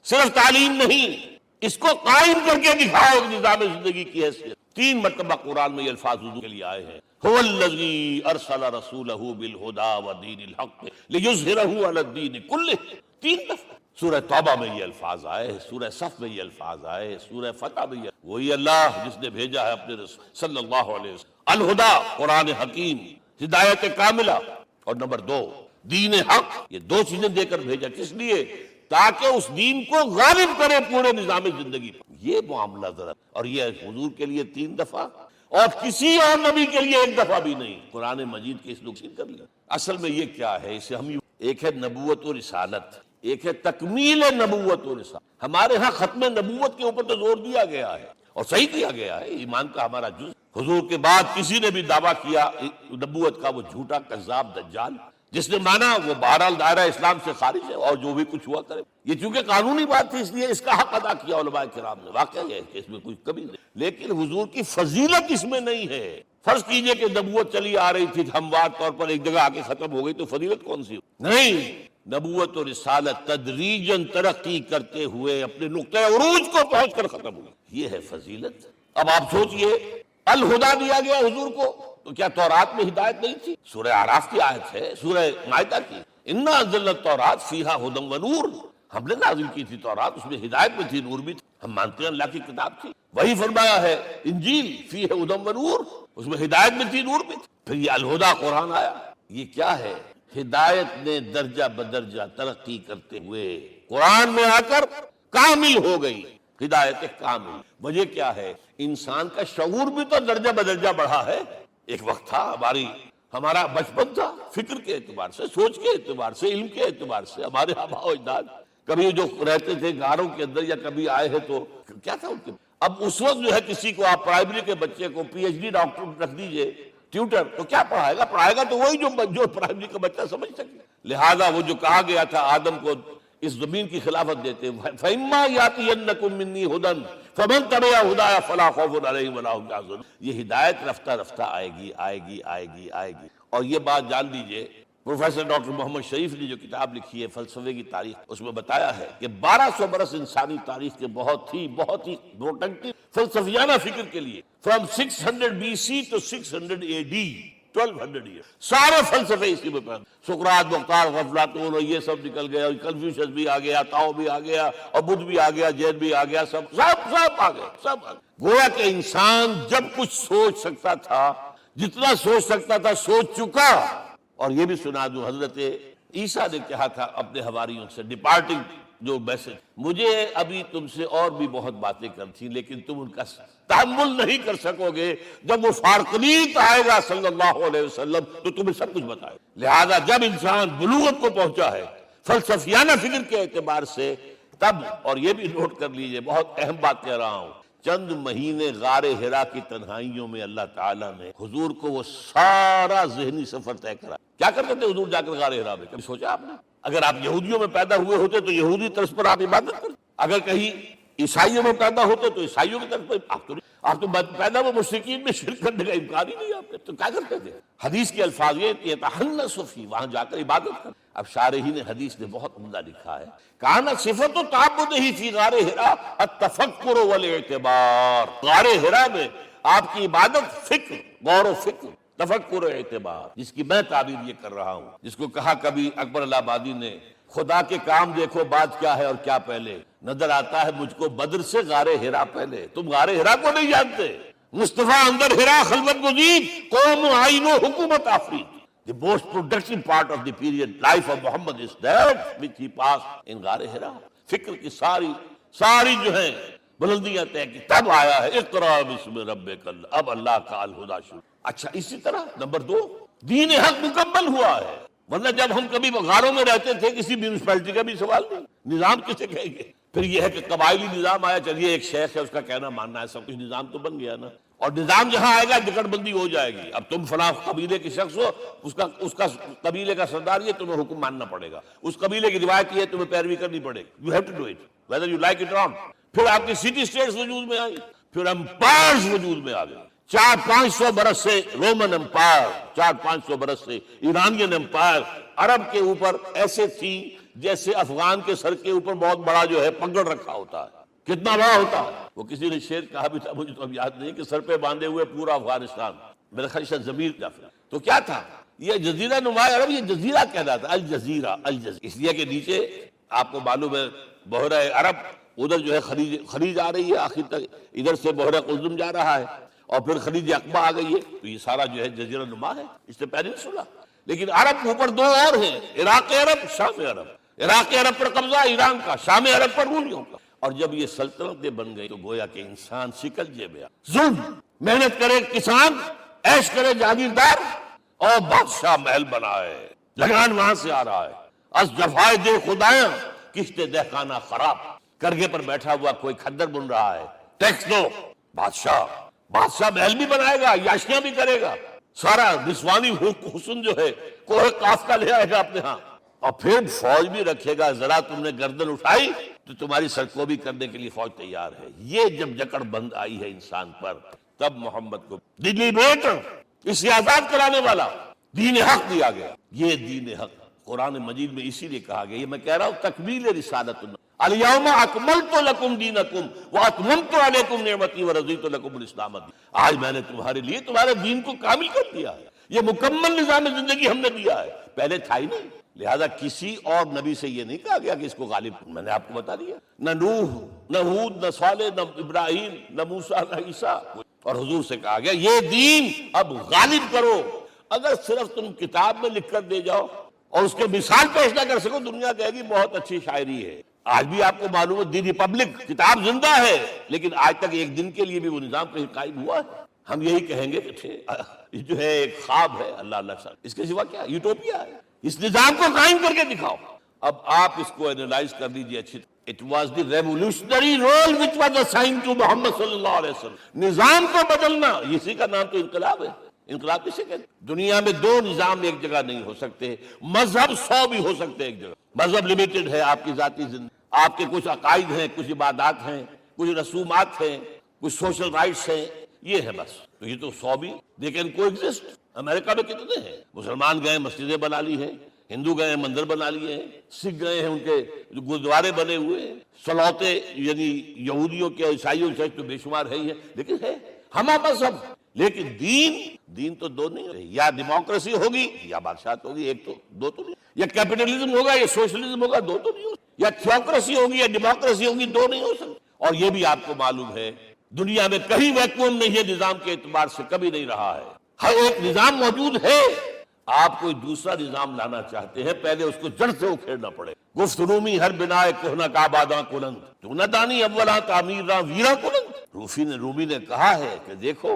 صرف تعلیم نہیں، اس کو قائم کر کے دکھاؤ نظام زندگی کی حیثیت۔ 3 مرتبہ قرآن میں یہ الفاظ حضور کے لیے آئے ہیں، هو الذی ارسل رسولہ بالہدی ودین الحق لیظہرہ علی الدین کلہ۔ 3 دفعہ سورہ توبہ میں یہ الفاظ آئے، سورہ صف میں یہ الفاظ آئے، سورہ فتح میں یہ، وہی اللہ جس نے بھیجا ہے اپنے رسول صلی اللہ علیہ وسلم، الہدی قرآن حکیم، ہدایت کاملہ، اور نمبر 2 دین حق۔ یہ 2 چیزیں دے کر بھیجا، کس لیے؟ تاکہ اس دین کو غالب کرے پورے نظام زندگی پر۔ یہ معاملہ ذرا، اور یہ حضور کے لیے 3 دفعہ، اور کسی اور نبی کے لیے 1 دفعہ بھی نہیں۔ قرآن مجید کے اس نقصان کر لیا۔ اصل میں یہ کیا ہے؟ اسے ہم ایک ہے نبوت و رسالت، ایک ہے تکمیل نبوت و رسالت۔ ہمارے ہاں ختم نبوت کے اوپر تو زور دیا گیا ہے، اور صحیح کیا گیا ہے، ایمان کا ہمارا جز۔ حضور کے بعد کسی نے بھی دعویٰ کیا نبوت کا، وہ جھوٹا کذاب دجال، جس نے مانا وہ بہرحال دائرہ اسلام سے خارج ہے، اور جو بھی کچھ ہوا کرے۔ یہ چونکہ قانونی بات تھی، اس لیے اس کا حق ادا کیا علماء کرام نے، واقعہ یہ ہے کہ اس میں کوئی کمی نہیں، لیکن حضور کی فضیلت اس میں نہیں ہے۔ فرض کیجئے کہ نبوت چلی آ رہی تھی ہموار طور پر، ایک جگہ آ کے ختم ہو گئی، تو فضیلت کون سی؟ نہیں، نبوت و رسالت تدریجاً ترقی کرتے ہوئے اپنے نقطۂ عروج کو پہنچ کر ختم ہوئی، یہ ہے فضیلت۔ اب آپ سوچئے، الہدیٰ دیا گیا حضور کو، تو کیا تورات میں ہدایت نہیں تھی؟ سورہ اعراف کی آیت ہے، سورہ مائدہ کی، انا انزلنا التوراۃ فیہا ھدی ونور، ہم نے نازل کی تھی تورات، اس میں ہدایت بھی تھی، نور بھی تھی، ہم مانتے ہیں اللہ کی کتاب تھی۔ وہی فرمایا ہے انجیل فیہا ھدی ونور، اس میں ہدایت بھی تھی، نور بھی تھی۔ پھر یہ الہدیٰ قرآن آیا، یہ کیا ہے؟ ہدایت نے درجہ بدرجہ ترقی کرتے ہوئے قرآن میں آ کر کامل ہو گئی، ہدایت کامل۔ وجہ کیا ہے؟ انسان کا شعور بھی تو درجہ بدرجہ بڑھا ہے۔ ایک وقت تھا ہمارا بچپن تھا، فکر کے اعتبار سے، سوچ کے اعتبار سے، علم کے اعتبار سے، ہمارے آباء و اجداد کبھی جو رہتے تھے غاروں کے اندر یا کبھی آئے ہیں تو کیا تھا ان کے۔ اب اس وقت جو ہے کسی کو آپ پرائمری کے بچے کو پی ایچ ڈی ڈاکٹر رکھ دیجئے ٹیوٹر، تو کیا پڑھائے گا؟ پڑھائے گا تو وہی جو پرائمری کا بچہ سمجھ سکے۔ لہذا وہ جو کہا گیا تھا آدم کو اس زمین کی خلافت دیتے، فَإِمَّا يَأْتِيَنَّكُم مِّنِّي هُدًى فَمَن تَبِعَ هُدَايَ فَلَا خَوْفٌ عَلَيْهِمْ وَلَا هُمْ يَحْزَنُونَ۔ یہ ہدایت رفتہ رفتہ آئے گی، آئے گی، آئے گی، آئے گی۔ اور یہ بات جان لیجئے، پروفیسر ڈاکٹر محمد شریف نے جو کتاب لکھی ہے فلسفے کی تاریخ، اس میں بتایا ہے کہ 1200 برس انسانی تاریخ کے بہت ہی پروڈکٹیو فلسفیانہ فکر کے لیے، from 600 BC to 600 AD، 1200 year, سارے فلسفے اسی میں پہنچ، سقراط، مختار، افلاطون، اور یہ سب نکل گیا، کنفیوشس بھی آ گیا، تاؤ بھی آ گیا، اور بدھ بھی آ گیا، جین بھی آ گیا، سب آ گئے، سب آ گئے۔ گویا کہ انسان جب کچھ سوچ سکتا تھا، جتنا سوچ سکتا تھا سوچ چکا۔ اور یہ بھی سنا دوں، حضرت عیسیٰ نے کہا تھا اپنے حواریوں سے ڈپارٹنگ جو میسج، مجھے ابھی تم سے اور بھی بہت باتیں کرتی تھیں، لیکن تم ان کا تحمل نہیں کر سکو گے، جب وہ فارقلیت آئے گا صلی اللہ علیہ وسلم تو تمہیں سب کچھ بتائے۔ لہذا جب انسان بلوغت کو پہنچا ہے فلسفیانہ فکر کے اعتبار سے، تب، اور یہ بھی نوٹ کر لیجئے، بہت اہم بات کہہ رہا ہوں، چند مہینے غار حرا کی تنہائیوں میں اللہ تعالیٰ نے حضور کو وہ سارا ذہنی سفر طے کرا۔ کیا کرتے تھے حضور جا کر غار حرا میں؟ کبھی سوچا آپ نے؟ اگر آپ یہودیوں میں پیدا ہوئے ہوتے تو یہودی طرز پر آپ عبادت کرتے، اگر کہیں عیسائیوں میں پیدا ہوتے تو عیسائیوں کی طرف پر آپ تو پیدا وہ مشرکین میں شرک کرنے کا امکان ہی نہیں، آپ تو کیا کرتے تھے؟ حدیث کے الفاظ یہ یتحنث فی، وہاں جا کر عبادت کر۔ اب شارحین حدیث نے بہت عمدہ لکھا ہے، کان صفت تعبدہ فی غار حرا التفکر والاعتبار، غار حرا میں آپ کی عبادت فکر، غور و فکر، تفکر و اعتبار، جس کی میں تعبیر یہ کر رہا ہوں، جس کو کہا کبھی اکبر الہ آبادی نے، خدا کے کام دیکھو بات کیا ہے اور کیا پہلے، نظر آتا ہے مجھ کو بدر سے غار حرا پہلے۔ تم غار حرا کو نہیں جانتے، مصطفیٰ اندر حرا خلوت گزید، قوم آئین و حکومت آفرید۔ The most productive part of the period life of Muhammad is that which he passed in غار حرا۔ فکر کی ساری جو ہیں بلندیاں طے کی، تب آیا ہے اقرا بسم ربک، اب اللہ کا الہدیٰ شروع۔ اچھا اسی طرح نمبر 2، دین حق مکمل ہوا ہے، ورنہ جب ہم کبھی غاروں میں رہتے تھے کسی میونسپلٹی کا بھی سوال نہیں، نظام کسے کہیں گے؟ پھر یہ ہے کہ قبائلی نظام آیا، چلیے ایک شیخ ہے اس کا کہنا ماننا ہے، سب کچھ نظام تو بن گیا نا، اور نظام جہاں آئے گا جکڑ بندی ہو جائے گی، اب تم فلاں قبیلے کے شخص ہو، اس کا قبیلے کا سردار یہ، تمہیں حکم ماننا پڑے گا، اس قبیلے کی روایت یہ، تمہیں پیروی کرنی پڑے گی، you have to do it whether you like it اور ناٹ۔ پھر آپ کی سٹی اسٹیٹس وجود میں آئی، پھر امپائرز وجود میں آ گئے، 400-500 برس سے رومن امپائر، 400-500 برس سے ایرانین امپائر عرب کے اوپر ایسے تھی جیسے افغان کے سر کے اوپر بہت بڑا جو ہے پگڑ رکھا ہوتا ہے، کتنا بڑا ہوتا ہے وہ، کسی نے شعر کہا بھی تھا، مجھے تو اب یاد نہیں، کہ سر پہ باندھے ہوئے پورا افغانستان، میرا خیال سے ضمیر جعفر۔ تو کیا تھا یہ جزیرہ نما عرب، یہ جزیرہ کہلاتا ہے الجزیرہ، اس لیے کہ نیچے آپ کو معلوم ہے بحیرہ عرب، ادھر جو ہے خلیج آ رہی ہے آخر تک، ادھر سے بحیرہ قزم جا رہا ہے، اور پھر خلیج عقبہ آ گئی ہے، تو یہ سارا جو ہے جزیرہ نما ہے، اس سے پیننسولا۔ لیکن عرب کے اوپر 2 اور ہیں، عراق عرب، شام عرب، عراق عرب پر قبضہ ایران کا، شام عرب پر رومیوں کا، اور جب یہ سلطنتیں بن گئی تو گویا کہ انسان شکنجے میں ظلم، محنت کرے کسان، عیش کرے جاگیردار، اور بادشاہ محل بنائے، لگان وہاں سے آ رہا ہے، از جفائے دے خدایاں کشتے دہقانہ خراب، کرگے پر بیٹھا ہوا کوئی کھدر بن رہا ہے، ٹیکس دو، بادشاہ محل بھی بنائے گا، یاشیاں بھی کرے گا، سارا نسوانی حسن جو ہے کوہ قاف کا لے آئے گا اپنے ہاں، اور پھر فوج بھی رکھے گا، ذرا تم نے گردن اٹھائی تو تمہاری سرکوبی کرنے کے لیے فوج تیار ہے۔ یہ جب جکڑ بند آئی ہے انسان پر، تب محمد کو ڈیلیبریٹر، اسے آزاد کرانے والا دین حق دیا گیا۔ یہ دین حق قرآن مجید میں اسی لیے کہا گیا، یہ میں کہہ رہا ہوں تکمیل رسالت، الیوم اکملت لکم دینکم واتممت علیکم نعمتی ورضیت لکم الاسلام دینا، آج میں نے تمہارے لیے تمہارے دین کو کامل کر دیا ہے، یہ مکمل نظام زندگی ہم نے دیا ہے، پہلے تھا ہی نہیں، لہذا کسی اور نبی سے یہ نہیں کہا گیا کہ اس کو غالب، میں نے آپ کو بتا دیا، نہ نوح، نہ ہود، نہ صالح، نہ ابراہیم، نہ موسیٰ، نہ عیسیٰ، اور حضور سے کہا گیا یہ دین اب غالب کرو۔ اگر صرف تم کتاب میں لکھ کر دے جاؤ اور اس کے مثال پیش نہ کر سکو، دنیا کہے گی بہت اچھی شاعری ہے۔ آج بھی آپ کو معلوم ہے دی ریپبلک کتاب زندہ ہے، لیکن آج تک ایک دن کے لیے بھی وہ نظام کہیں قائم ہوا ہے؟ ہم یہی کہیں گے کہ یہ جو ہے ایک خواب ہے، اللہ اللہ صاحب، اس کے سوا کیا یوٹوپیا ہے، اس نظام کو قائم کر کے دکھاؤ۔ اب آپ اس کو اینالائز کر لیجیے اچھی طرح۔ It was the revolutionary role which was assigned to محمد صلی اللہ علیہ وسلم، نظام کو بدلنا، اسی کا نام تو انقلاب ہے۔ انقلاب کسے کہتے ہیں؟ دنیا میں 2 نظام ایک جگہ نہیں ہو سکتے، مذہب 100 بھی ہو سکتے ایک جگہ، مذہب لمیٹڈ ہے، آپ کی ذاتی زندگی، آپ کے کچھ عقائد ہیں، کچھ عبادات ہیں، کچھ رسومات ہیں، کچھ سوشل رائٹس ہیں، یہ ہے بس۔ تو یہ تو 100 بھی they can coexist۔ امریکہ میں کتنے ہیں؟ مسلمان گئے مسجدیں بنا لی ہیں، ہندو گئے مندر بنا لیے ہیں، سکھ گئے ہیں ان کے گردوارے بنے ہوئے ہیں، سلوتے یعنی یہودیوں کے عیسائیوں کے تو بے شمار ہے ہی ہے، لیکن ہے ہم مذہب، لیکن دین تو 2 نہیں ہے، یا ڈیموکریسی ہوگی یا بادشاہت ہوگی، ایک تو 2 تو نہیں، یا کیپٹلزم ہوگا یا سوشلزم ہوگا، 2 تو نہیں ہو، یا تھیوکریسی ہوگی یا ڈیموکریسی ہوگی، 2 نہیں ہو سکتے۔ اور یہ بھی آپ کو معلوم ہے دنیا میں کہیں ویکوم نہیں ہے، نظام کے اعتبار سے کبھی نہیں رہا ہے، ہر ایک نظام موجود ہے۔ آپ کوئی دوسرا نظام لانا چاہتے ہیں، پہلے اس کو جڑ سے اکھیڑنا پڑے۔ گفت رومی ہر بنائے کوہنا کعباداں کلند، تو نہ دانی اولا تعمیر راں ویرا کلند۔ رومی نے کہا ہے کہ دیکھو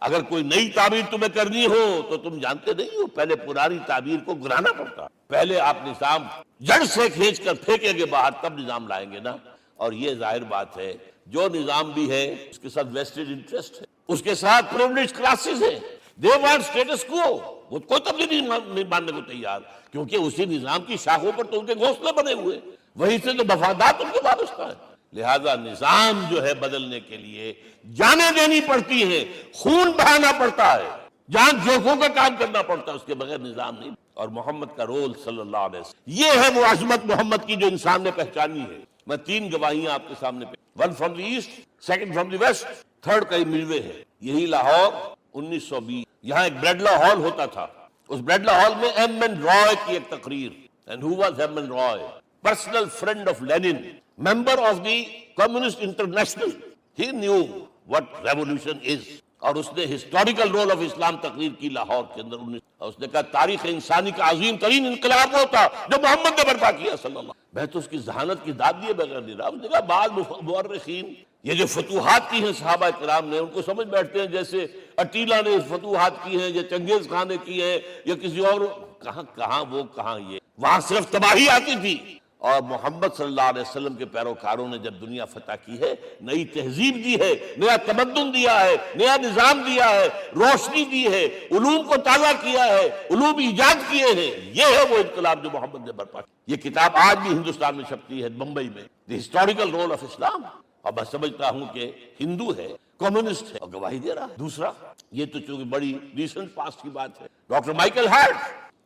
اگر کوئی نئی تعمیر تمہیں کرنی ہو تو تم جانتے نہیں ہو، پہلے پرانی تعمیر کو گرانا پڑتا، پہلے آپ نظام جڑ سے کھینچ کر پھینکیں گے باہر، تب نظام لائیں گے نا۔ اور یہ ظاہر بات ہے جو نظام بھی ہے اس کے ساتھ ویسٹڈ انٹرسٹ ہے، اس کے ساتھ پریولیج کلاسز ہیں، دے وانٹ اسٹیٹس کو، وہ کوئی تبدیلی نہیں ماننے کو تیار، کیونکہ اسی نظام کی شاخوں پر تو ان کے گھونسلے بنے ہوئے، وہیں سے تو مفادات ان کے وابستہ ہیں۔ لہذا نظام جو ہے بدلنے کے لیے جانیں دینی پڑتی ہیں، خون بہانا پڑتا ہے، جان جوکھوں کا کام کرنا پڑتا ہے، اس کے بغیر نظام نہیں۔ اور محمد کا رول صلی اللہ علیہ وسلم، یہ ہے وہ عظمت محمد کی جو انسان نے پہچانی ہے۔ میں 3 گواہیاں آپ کے سامنے 1 from the east, 2 from the west, 3 کئی ملوے ہے۔ یہی لاہور 1920، یہاں ایک بریڈلا ہال ہوتا تھا، اس بریڈلا ہال میں ایم این رائے کی ایک تقریر، and who was M N Roy? personal friend of Lenin, member of the Communist International. He knew what revolution is. اور اس نے ہسٹوریکل رول آف اسلام تقریر کی لاہور کے اندر، اور اس نے کہا تاریخ انسانی کا عظیم ترین انقلاب وہ تھا جو محمد نے برپا کیا صلی اللہ۔ میں تو اس کی ذہانت کی داد دیے بغیر نہیں رہا۔ اس نے کہا بعض مورخین یہ جو فتوحات کی ہیں صحابہ کرام نے، ان کو سمجھ بیٹھتے ہیں جیسے اٹیلا نے فتوحات کی ہیں یا چنگیز خان نے کی ہے یا کسی اور. کہاں وہ کہاں یہ. وہاں صرف تباہی آتی تھی. اور محمد صلی اللہ علیہ وسلم کے پیروکاروں نے جب دنیا فتح کی ہے، نئی تہذیب دی ہے، نیا تمدن دیا ہے، نیا نظام دیا ہے، روشنی دی ہے، علوم کو تازہ کیا ہے، علوم ایجاد کیے ہیں. یہ ہے وہ انقلاب جو محمد نے برپا کیا. یہ کتاب آج بھی ہندوستان میں چھپتی ہے، بمبئی میں، دی ہسٹوریکل رول آف اسلام. اور میں سمجھتا ہوں کہ ہندو ہے، کمیونسٹ ہے، اور گواہی دے رہا ہے. دوسرا، یہ تو چونکہ بڑی ریسنٹ پاسٹ کی بات ہے، ڈاکٹر مائیکل ہارٹ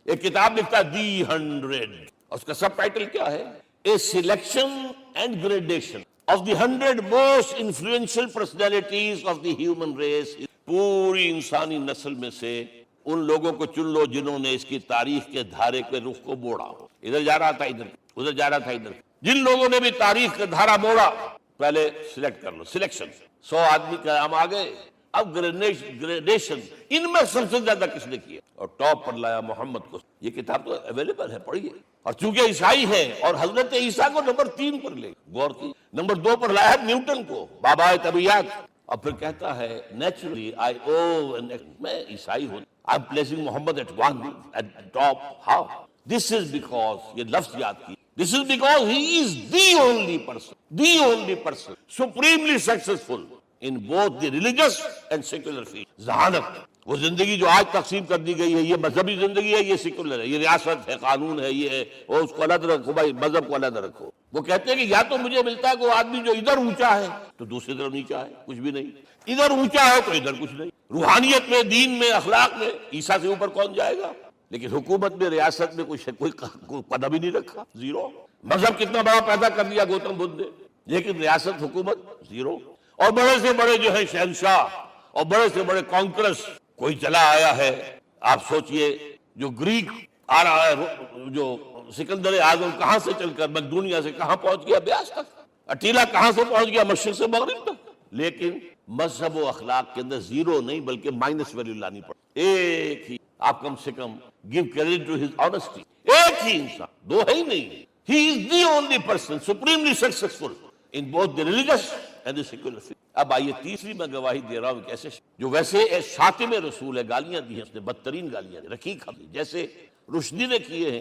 ایک کتاب لکھتا ہے دی 100، اس کا سب ٹائٹل کیا ہے؟ A selection and gradation of the 100 most influential personalities of the human race. پوری انسانی نسل میں سے ان لوگوں کو چن لو جنہوں نے اس کی تاریخ کے دھارے کے رخ کو موڑا ہو. ادھر جا رہا تھا ادھر، ادھر جا رہا تھا ادھر. جن لوگوں نے بھی تاریخ کا دھارا موڑا پہلے سلیکٹ کر لو. سلیکشن 100 آدمی کا نام آ گئے. اب گریڈیشن، ان میں سب سے زیادہ کس نے کیا اور ٹاپ پر لایا محمد کو. یہ کتاب تو اویلیبل ہے، پڑھیے. اور چونکہ عیسائی ہے اور حضرت عیسیٰ کو نمبر 3 پر لے غور کی، نمبر 2 پر لایا ہے نیوٹن کو، بابائے طبیعیات. اور پھر کہتا ہے نیچرلی آئی او، میں عیسائی ہوں، I am placing Muhammad at 1 at top. How? This is because, یہ لفظ یاد کی، this is because he is the only person supremely successful in both the religious and secular field. ذہانت، وہ زندگی جو آج تقسیم کر دی گئی ہے، یہ مذہبی زندگی ہے، یہ سیکولر ہے، یہ ریاست ہے، قانون ہے، یہ ہے، اور اس کو علیحدہ رکھو بھائی، مذہب کو علیحدہ رکھو. وہ کہتے ہیں کہ یا تو مجھے ملتا ہے کہ وہ آدمی جو ادھر اونچا ہے تو دوسری طرف نیچا ہے، کچھ بھی نہیں. ادھر اونچا ہے تو ادھر کچھ نہیں. روحانیت میں، دین میں، اخلاق میں عیسیٰ سے اوپر کون جائے گا؟ لیکن حکومت میں، ریاست میں کوئی قدم ہی نہیں رکھا، زیرو. مذہب کتنا بڑا پیدا کر دیا گوتم بدھ نے، لیکن ریاست، حکومت زیرو. اور بڑے سے بڑے جو ہے شہنشاہ اور بڑے سے بڑے کانکرس کوئی چلا آیا ہے. آپ سوچئے جو گریک آ رہا ہے، جو سکندر اعظم کہاں سے چل کر دنیا سے کہاں پہنچ گیا؟ بیاس تک. اٹیلا کہاں سے پہنچ گیا؟ مشرق سے مغرب تک. لیکن مذہب و اخلاق کے اندر زیرو نہیں بلکہ مائنس ویلیو لانی پڑی. ایک ہی، آپ کم سے کم give credit to his honesty. ایک ہی انسان، دو ہے ہی نہیں. He is the only person supremely successful in both the religious and the secular field. اب آئیے تیسری میں گواہی دے رہا ہوں کیسے جو ویسے شاتم رسول ہے، گالیاں دی ہیں اس نے، بدترین گالیاں دی، رقیق حملے جیسے رشدی نے کیے ہیں،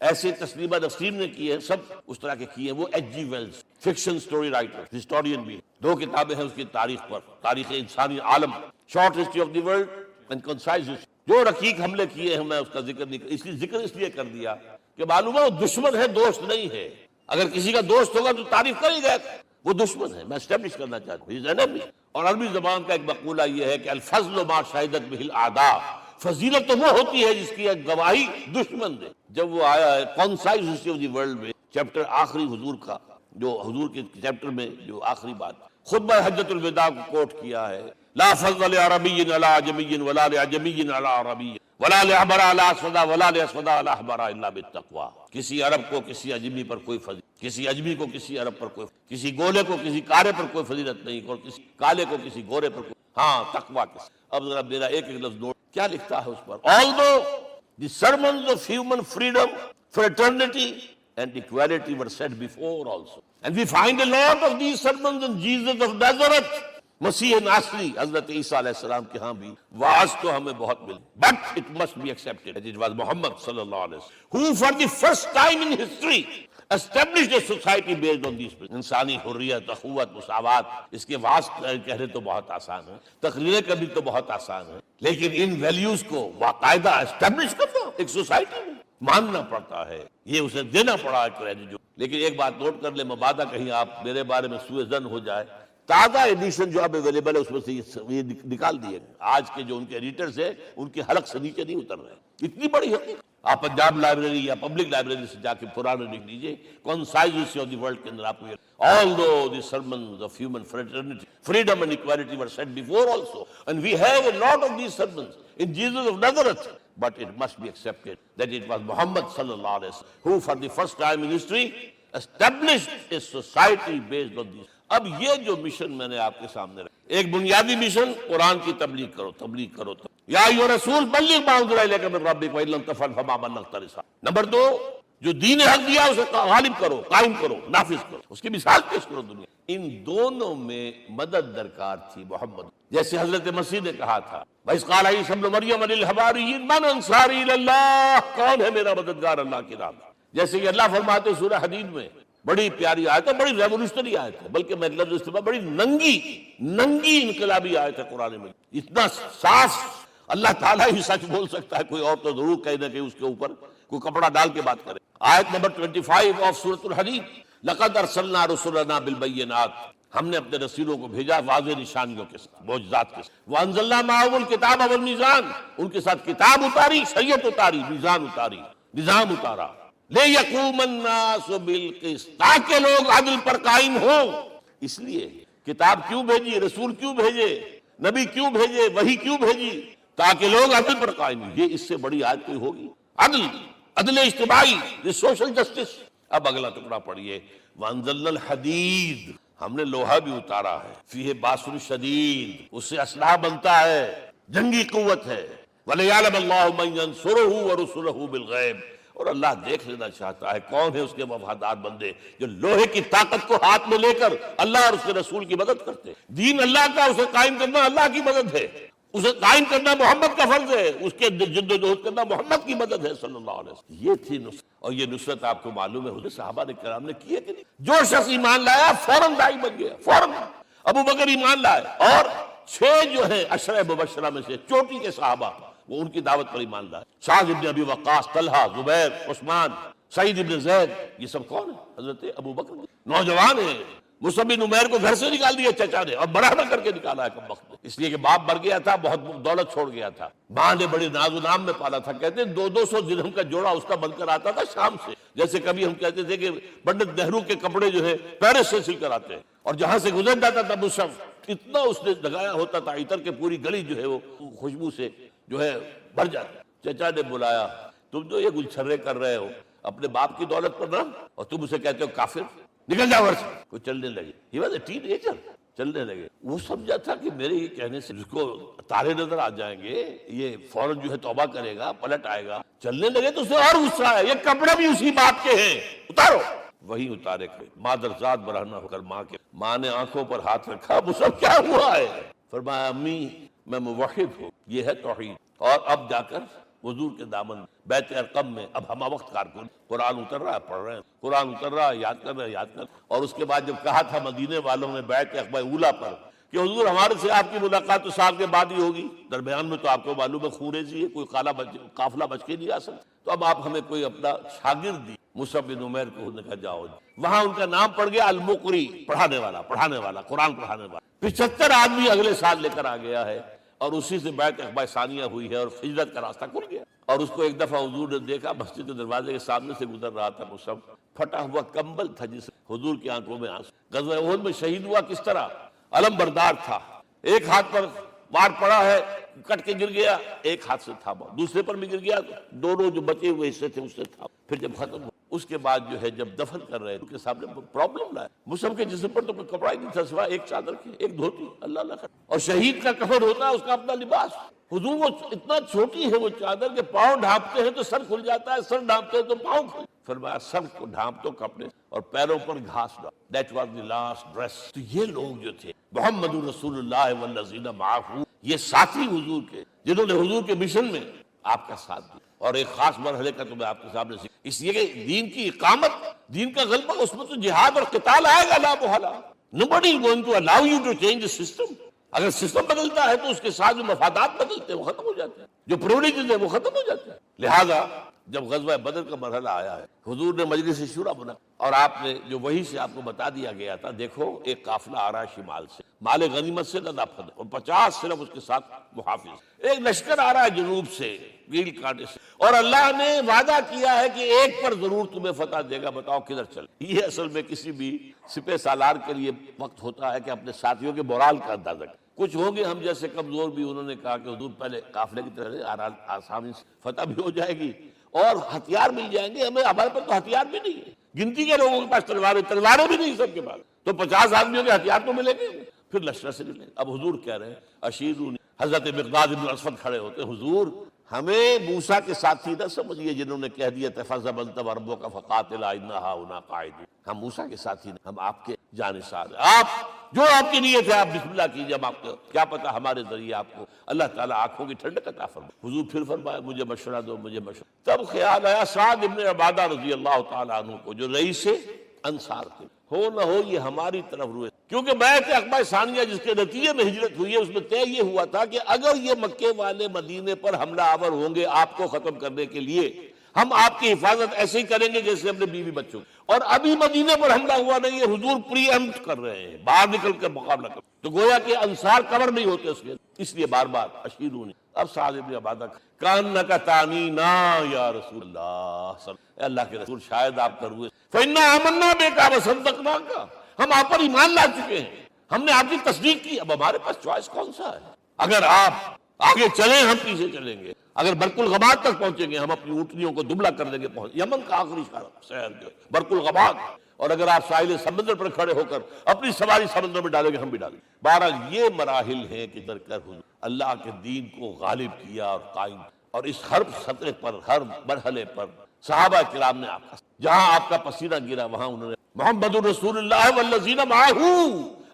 ایسے تسلیمہ نسیم نے کیے ہیں، سب اس طرح کے کیے ہیں. وہ H G Wells, fiction story writer, historian بھی. 2 کتابیں ہیں اس کی تاریخ پر، تاریخ انسانی عالم، short history of the world and concise history. جو رقیق حملے کیے ہیں میں اس کا ذکر نہیں اس لیے ذکر اس لیے کر دیا کہ معلوم ہے وہ دشمن ہے، دوست نہیں ہے. اگر کسی کا دوست ہوگا تو تعریف کر ہی گئے. وہ دشمن ہے، میں اسٹیبلش کرنا چاہتا ہوں. اور عربی زبان کا ایک مقولہ یہ ہے کہ الفضل ما شہدت بہ الاعداء، فضیلت تو وہ ہوتی ہے جس کی ایک گواہی دشمن دے. جب وہ آیا ہے concise history of the world میں، چیپٹر آخری حضور کا، جو حضور کے چیپٹر میں جو آخری بات خطبہ حجۃ الوداع کو کوٹ کیا ہے، لا فضل لعربی علی عجمی ولا لعجمی علی عربی ولا لأحمر علی اسود ولا لأسود علی احمر الا بالتقوی. کسی عرب کو کسی عجمی پر کوئی فضیلت، کسی عجمی کو کسی عرب پر کوئی، کسی گولے کو کسی کالے پر کوئی فضیلت نہیں، اور کسی کالے کو کسی گورے پر کوئی، ہاں تقوی کے. اب ذرا میرا ایک لفظ نوٹ کیا لکھتا ہے اس پر. Although the sermons of human freedom, fraternity and equality were said before also, and we find a lot of these sermons in Jesus of Nazareth. مسیح ناصری حضرت عیسیٰ علیہ السلام کے ہاں بھی واعظ تو ہمیں بہت ملی. But it must be accepted that it was Muhammad sallallahu alaihi wasallam who for the first time in history established a society based on these principles. انسانی حریت، اخوت، مساوات. اس کے واعظ کہنے تو بہت آسان ہے، تقریریں کرنی تو بہت آسان ہے، لیکن ان ویلیوز کو باقاعدہ اسٹیبلش کرنا ایک سوسائٹی میں ماننا پڑتا ہے. یہ اسے دینا پڑا کریڈٹ. جو لیکن ایک بات نوٹ کر لیں، مبادہ کہیں آپ میرے بارے میں سوء ظن ہو جائے، تازہ ایڈیشن جو اب اویلیبل ہے اس میں سے یہ نکال دیے گئے. آج کے جو ان کے ایڈیٹرز ہیں ان کے حلق سے نیچے نہیں اتر رہے. اتنی بڑی حقیقت آپ پنجاب لائبریری یا پبلک لائبریری سے جا کے پرانے لکھ لیجیے. Concise history of the world کے اندر آپ کو although the sermons of human fraternity, freedom and equality were said before also, and we have a lot of these sermons in Jesus of Nazareth, but it must be accepted that it was Muhammad sallallahu alaihi wasallam who for the first time in history established a society based on these. اب یہ جو mission میں نے آپ کے سامنے رکھا، ایک بنیادی مشن قرآن کی تبلیغ کرو، تبلیغ کرو. یا ایھا رسول بلغ ما انزل الیک من ربک وان لم تفعل فما بلغت رسالتہ. نمبر 2 جو دین حق دیا اسے غالب کرو، قائم کرو، نافذ کرو، اس کی مثال پیش کرو دنیا۔ ان دونوں میں مدد درکار تھی محمد، جیسے حضرت مسیح نے کہا تھا وَإِذْ قَالَ عِيسَى ابْنُ مَرْيَمَ لِلْحَوَارِيِّينَ مَنْ أَنصَارِي إِلَى اللَّهِ، کون ہے میرا مددگار اللہ کی راہ میں؟ جیسے کہ اللہ فرماتے ہیں سورہ حدید میں، بڑی پیاری آیت ہے، بڑی ریولوشنری آیت ہے، بلکہ میں لفظ استعمال بڑی ننگی انقلابی آیت ہے قرآن میں، اتنا صاف اللہ تعالیٰ ہی سچ بول سکتا ہے، کوئی اور تو ضرور کہیں نہ کہیں اس کے اوپر کوئی کپڑا ڈال کے بات کرے۔ آیت نمبر 25 آف سورۃ الحدید، لَقَدْ أَرْسَلْنَا رُسُلَنَا بِالْبَيِّنَاتِ، ہم نے اپنے رسولوں کو بھیجا واضح نشانیوں کے ساتھ، معجزات کے ساتھ، وَأَنزَلْنَا مَعَهُمُ الْكِتَابَ وَالْمِيزَانَ، ان کے ساتھ کتاب اتاری، شریعت اتاری، میزان اتاری، نظام اتارا، لِيَقُومَ النَّاسُ بِالْقِسْطِ، تاکہ لوگ عدل پر قائم ہوں۔ اس لیے کتاب کیوں بھیجی، رسول کیوں بھیجے، نبی کیوں بھیجے، وحی کیوں بھیجی؟ تاکہ لوگ عدل پر قائم ہوں۔ یہ اس سے بڑی آیت کوئی ہوگی؟ عدل اجتماعی، سوشل جسٹس۔ اب اگلا ٹکڑا پڑھیے، وَأَنزَلْنَا الْحَدِيدَ، ہم نے لوہا بھی اتارا ہے، فِيهِ بَأْسٌ شَدِيدٌ، اس سے اسلحہ بنتا ہے، جنگی قوت ہے، وَلِيَعْلَمَ اللَّهُ مَن يَنصُرُهُ وَرُسُلَهُ بِالْغَيْبِ، اور اللہ دیکھ لینا چاہتا ہے کون ہے اس کے وفادار بندے جو لوہے کی طاقت کو ہاتھ میں لے کر اللہ اور اس کے رسول کی مدد کرتے ہیں۔ دین اللہ کا، اسے قائم کرنا اللہ کی مدد ہے، اسے قائم کرنا محمد کا فرض ہے، اس کے جد و جہد کرنا محمد کی مدد ہے صلی اللہ علیہ وسلم۔ یہ تھی نصرت، اور یہ نصرت آپ کو معلوم ہے حضور صحابہ کرام نے کی ہے کہ نہیں؟ جو شخص ایمان لایا فوراً داعی بن گیا، فوراً۔ ابو بکر ایمان لائے، اور 6 جو ہیں عشرہ مبشرہ میں سے چوٹی کے صحابہ، وہ ان کی دعوت پر ایمان لائے، سعد بن ابی وقاص، طلحہ، زبیر، عثمان، سعید بن زید، یہ سب کون ہیں؟ حضرت ابو بکر، نوجوان ہیں۔ مصعب بن عمیر کو گھر سے نکال دیا چچا نے، اور بڑا نہ کر کے نکالا ہے کم وقت میں، اس لیے کہ باپ مر گیا تھا، بہت دولت چھوڑ گیا تھا، ماں نے بڑے ناز و نام میں پالا تھا، کہتے ہیں 200 درہم کا جوڑا اس کا بن کر آتا تھا شام سے، جیسے کبھی ہم کہتے تھے کہ پنڈت نہرو کے کپڑے جو ہے پیرس سے سل کر آتے ہیں، اور جہاں سے گزر جاتا تھا مصعب، اتنا اس نے لگایا ہوتا تھا عطر کے، پوری گلی جو ہے وہ خوشبو سے جو ہے بھر جاتی۔ چچا نے بلایا، تم جو یہ گلچھرے کر رہے ہو اپنے باپ کی دولت پر نہ، اور تم اسے کہتے ہو کافر، نکل جاؤ گھر سے۔ وہ چلنے لگے، he was a ten ager, چلنے لگے۔ وہ سمجھا تھا کہ میرے یہ کہنے سے اس کو تارے نظر آ جائیں گے، یہ فوراً جو ہے توبہ کرے گا، پلٹ آئے گا۔ چلنے لگے تو اسے اور غصہ ہے، یہ کپڑے بھی اسی باپ کے ہیں، اتارو۔ وہی اتارے کھڑے، مادرزاد برہنہ ہو کر ماں کے، ماں نے آنکھوں پر ہاتھ رکھا، مصعب کیا ہوا ہے؟ فرمایا امی میں موحد ہوں، یہ ہے توحید۔ اور اب جا کر حضور کے دامن بیت ارقم میں اب ہمہ وقت کارکن، قرآن اتر رہا ہے، پڑھ رہے ہیں، قرآن اتر رہا ہے، یاد کر رہے ہیں، یاد کر۔ اور اس کے بعد جب کہا تھا مدینے والوں نے بیت عقبہ اولیٰ پر کہ حضور ہمارے سے آپ کی ملاقات تو سال کے بعد ہی ہوگی، درمیان میں تو آپ کو معلوم ہے خون ریزی ہے، کوئی قافلہ بچ کے نہیں آ سکتا، تو اب آپ ہمیں کوئی اپنا شاگرد دی۔ مصعب بن عمیر کو نے کہا جاؤ، وہاں ان کا نام پڑ گیا المقری، پڑھانے والا، قرآن پڑھانے والا۔ 75 آدمی اگلے سال لے کر آ گیا ہے، اور اسی سے بیعت عقبہ ثانیہ ہوئی ہے، اور ہجرت کا راستہ کھل گیا۔ اور اس کو ایک دفعہ حضور نے دیکھا، مسجد کے دروازے کے سامنے سے گزر رہا تھا مصعب، پھٹا ہوا کمبل تھا جس حضور کی آنکھوں میں آنسو۔ غزوہ احد میں شہید ہوا کس طرح؟ علم بردار تھا، ایک ہاتھ پر وار پڑا ہے، کٹ کے گر گیا، ایک ہاتھ سے تھاما، دوسرے پر بھی گر گیا، دونوں جو بچے ہوئے حصے تھے اس سے تھا۔ پھر جب ختم ہوا، اس کے بعد جو ہے جب دفن کر رہے ان کے سامنے پرابلم لایا، مصعب کے جسم پر تو کوئی کپڑا ہی نہیں تھا سوائے ایک چادر کی، ایک دھوتی، اللہ اللہ کا۔ اور شہید کا کفن ہوتا ہے اس کا اپنا لباس، حضور وہ اتنا چھوٹی ہے وہ چادر کہ پاؤں ڈھانپتے ہیں تو سر کھل جاتا ہے، سر ڈھانپتے ہیں تو پاؤں کھل۔ فرمایا سر کو ڈھانپ تو کپڑے، اور پیروں پر گھاس ڈال، that was the last dress. تو یہ لوگ جو تھے محمد رسول اللہ والذین معہ، یہ ساتھی حضور کے، جنہوں نے حضور کے مشن میں آپ کا ساتھ دیا۔ اور ایک خاص مرحلے کا تو میں آپ کے سامنے اس لیے کہ دین کی اقامت، دین کا غلبہ، اس میں تو جہاد اور قتال آئے گا لا محالہ۔ Nobody is going to allow you to change the system۔ اگر سسٹم بدلتا ہے تو اس کے ساتھ جو مفادات بدلتے ہیں وہ ختم ہو جاتے ہیں، جو پریولیجز ہیں وہ ختم ہو جاتے ہیں۔ لہذا جب غزوہ بدر کا مرحلہ آیا ہے، حضور نے مجلس شورا بنا، اور آپ نے جو وہی سے آپ کو بتا دیا گیا تھا، دیکھو ایک قافلہ آ رہا ہے شمال سے، مال غنیمت سے نہ پھد، اور 50 صرف اس کے ساتھ محافظ، ایک لشکر آ رہا ہے جنوب سے، ریل کانٹے سے، اور اللہ نے وعدہ کیا ہے کہ ایک پر ضرور تمہیں فتح دے گا، بتاؤ کدھر چل۔ یہ اصل میں کسی بھی سپہ سالار کے لیے وقت ہوتا ہے کہ اپنے ساتھیوں کے مورال کا اندازہ کریں۔ کچھ ہوں گے ہم جیسے کمزور بھی، انہوں نے کہا کہ حضور پہلے قافلے کی طرح آسانی سے فتح بھی ہو جائے گی اور ہتھیار مل جائیں گے، ہمارے پاس تو ہتھیار بھی نہیں ہے، گنتی کے لوگوں کے پاس تلواریں بھی نہیں سب کے پاس، تو 50 آدمیوں کے ہتھیار تو ملیں گے، پھر لشکر سے نکلیں۔ اب حضور کہہ رہے ہیں اشیرونی، حضرت مقداد بن اسود کھڑے ہوتے، حضور ہمیں موسیٰ کے ساتھی نہ سمجھیے جنہوں نے کہہ دیا فَاذْهَبْ أَنْتَ وَرَبُّكَ فَقَاتِلَا إِنَّا هَاهُنَا قَاعِدُونَ. ہم موسیٰ کے ساتھی نہیں، ہم آپ کے جانثار ہیں. آپ جو آپ کی نیت ہے آپ بسم اللہ کیجیے، ہم آپ کو کیا پتا ہمارے ذریعے آپ کو اللہ تعالیٰ آنکھوں کی ٹھنڈک عطا فرمائے. حضور پھر فرمایا مجھے مشورہ دو، مجھے مشورہ. تب خیال آیا سعد ابن عبادہ رضی اللہ تعالیٰ عنہ کو، جو رئیس انصار تھے. ہو نہ ہو یہ ہماری طرف روئے، کیونکہ بیعت عقبہ ثانیہ جس کے نتیجے میں ہجرت ہوئی ہے اس میں طے یہ ہوا تھا کہ اگر یہ مکے والے مدینے پر حملہ آور ہوں گے آپ کو ختم کرنے کے لیے، ہم آپ کی حفاظت ایسے ہی کریں گے جیسے اپنے بیوی بچوں. اور ابھی مدینے پر حملہ ہوا نہیں ہے، حضور پری ایمپٹ کر رہے ہیں، باہر نکل کر مقابلہ کر. تو گویا کہ انصار کور نہیں ہوتے اس لیے بار بار اشیرونی. اب سعد ابن عبادہ کانک تعنینا یا رسول اللہ، اے اللہ کے رسول شاید آپ کر ہوئے فإنا آمنا بک وصدقناک، ہم آپ پر ایمان لا چکے ہیں، ہم نے آپ کی تصدیق کی، اب ہمارے پاس چوائس کون سا ہے؟ اگر آپ آگے چلیں ہم پیچھے چلیں گے، اگر برق الغباد تک پہنچیں گے ہم اپنی اونٹنیوں کو دبلا کر دیں گے. یمن کا آخری شہر جو برق الغباد، اور اگر آپ ساحل سمندر پر کھڑے ہو کر اپنی سواری سمندر میں ڈالیں گے ہم بھی ڈالیں گے. بہرحال یہ مراحل ہیں کہ در کر حضور اللہ کے دین کو غالب کیا اور قائم. اور اس ہر سطح پر، ہر مرحلے پر صحابہ کرام نے آپ کا، جہاں آپ کا پسینہ گرا وہاں انہوں نے محمد رسول اللہ والذین معہ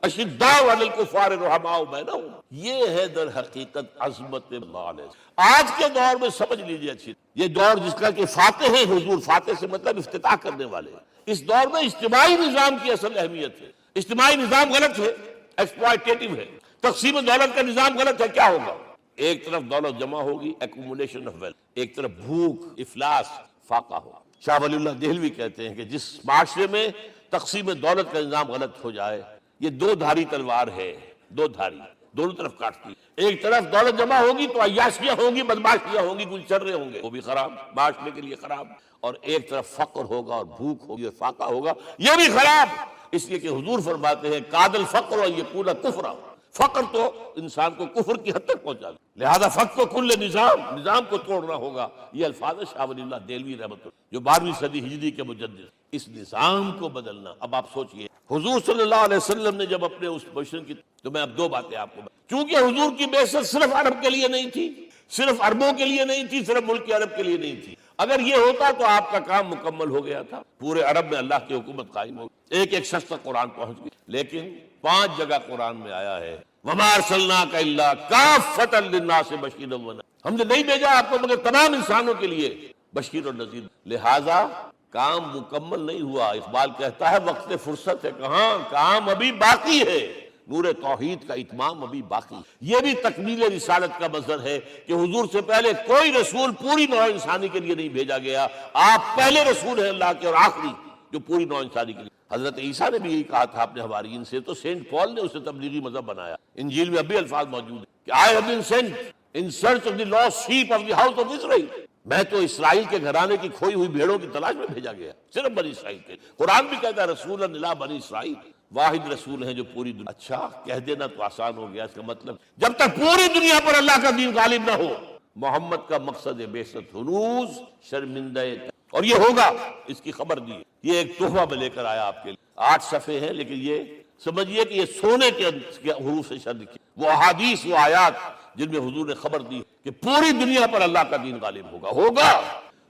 اشداء علی الکفار رحماء بینہم. یہ ہے در حقیقت عظمت اللہ علیہ. آج کے دور میں سمجھ لیجیے اچھی، یہ دور جس کا کہ فاتح ہے حضور، فاتح سے مطلب افتتاح کرنے والے. اس دور میں اجتماعی نظام کی اصل اہمیت ہے. اجتماعی نظام غلط ہے، ایکسپلائٹیٹو ہے. تقسیم دولت کا نظام غلط ہے. کیا ہوگا؟ ایک طرف دولت جمع ہوگی، ایکومولیشن آف ویلتھ، ایک طرف بھوک، افلاس، فاقہ ہوگا. شاہ ولی اللہ دہلوی کہتے ہیں کہ جس معاشرے میں تقسیم دولت کا نظام غلط ہو جائے، یہ دو دھاری تلوار ہے، دو دھاری دونوں طرف کاٹتی. ایک طرف دولت جمع ہوگی تو عیاشیاں ہوں گی، بدماشیاں ہوں گی، گلچرے ہوں گے، وہ بھی خراب، معاشرے کے لیے خراب. اور ایک طرف فقر ہوگا اور بھوک ہوگی اور فاقہ ہوگا، یہ بھی خراب. اس لیے کہ حضور فرماتے ہیں قاد الفقر اور یکون کفرا، فقر تو انسان کو کفر کی حد تک پہنچا دے، لہذا فقر کل نظام کو توڑنا ہوگا. یہ الفاظ شاہ ولی اللہ دہلوی رحمۃ اللہ جو 12ویں صدی ہجری کے مجدد. اس نظام کو بدلنا. اب آپ سوچئے حضور صلی اللہ علیہ وسلم نے جب اپنے اس مشن کی، تو میں اب دو باتیں آپ کو، چونکہ حضور کی بعثت صرف عرب کے لیے نہیں تھی، صرف عربوں کے لیے نہیں تھی، صرف ملک عرب کے لیے نہیں تھی. اگر یہ ہوتا تو آپ کا کام مکمل ہو گیا تھا، پورے عرب میں اللہ کی حکومت قائم ہو، ایک ایک شخص تک قرآن پہنچ گئی. لیکن 5 جگہ قرآن میں آیا ہے وَمَا أَرْسَلْنَاكَ إِلَّا كَافَّةً لِلنَّاسِ بَشِيرًا وَنَذِيرًا، ہم نے نہیں بھیجا آپ کو مگر تمام انسانوں کے لیے بشیر اور نذیر. لہذا کام مکمل نہیں ہوا. اقبال کہتا ہے وقت فرصت ہے کہاں، کام ابھی باقی ہے، نور توحید کا اتمام ابھی باقی. یہ بھی تکمیل رسالت کا مظہر ہے کہ حضور سے پہلے کوئی رسول پوری نوع انسانی کے لیے نہیں بھیجا گیا. آپ پہلے رسول ہیں اللہ کے اور آخری جو پوری نوع انسانی کے لیے. حضرت عیسیٰ نے بھی یہی کہا تھا اپنے حواریین سے، تو سینٹ پال نے اسے تبلیغی مذہب بنایا. انجیل میں اب بھی الفاظ موجود ہیں کہ I have been sent in search of the lost sheep of the house of Israel. میں تو اسرائیل کے گھرانے کی کھوئی ہوئی بھیڑوں کی تلاش میں بھیجا گیا، صرف بنی اسرائیل کے. قرآن بھی کہتا ہے رسول اللہ بنی اسرائیل، واحد رسول ہیں جو پوری دنیا. اچھا کہہ دینا تو آسان ہو گیا، اس کا مطلب جب تک پوری دنیا پر اللہ کا دین غالب نہ ہو، محمد کا مقصد بعثت ہنوز شرمندہ، اور یہ ہوگا، اس کی خبر دی. یہ ایک تحفہ میں لے کر آیا آپ کے لیے. 8 صفحے ہیں، لیکن یہ سمجھیے کہ یہ سونے کے حروف سے شر لکھی، وہ احادیث، وہ آیات جن میں حضور نے خبر دی کہ پوری دنیا پر اللہ کا دین غالب ہوگا.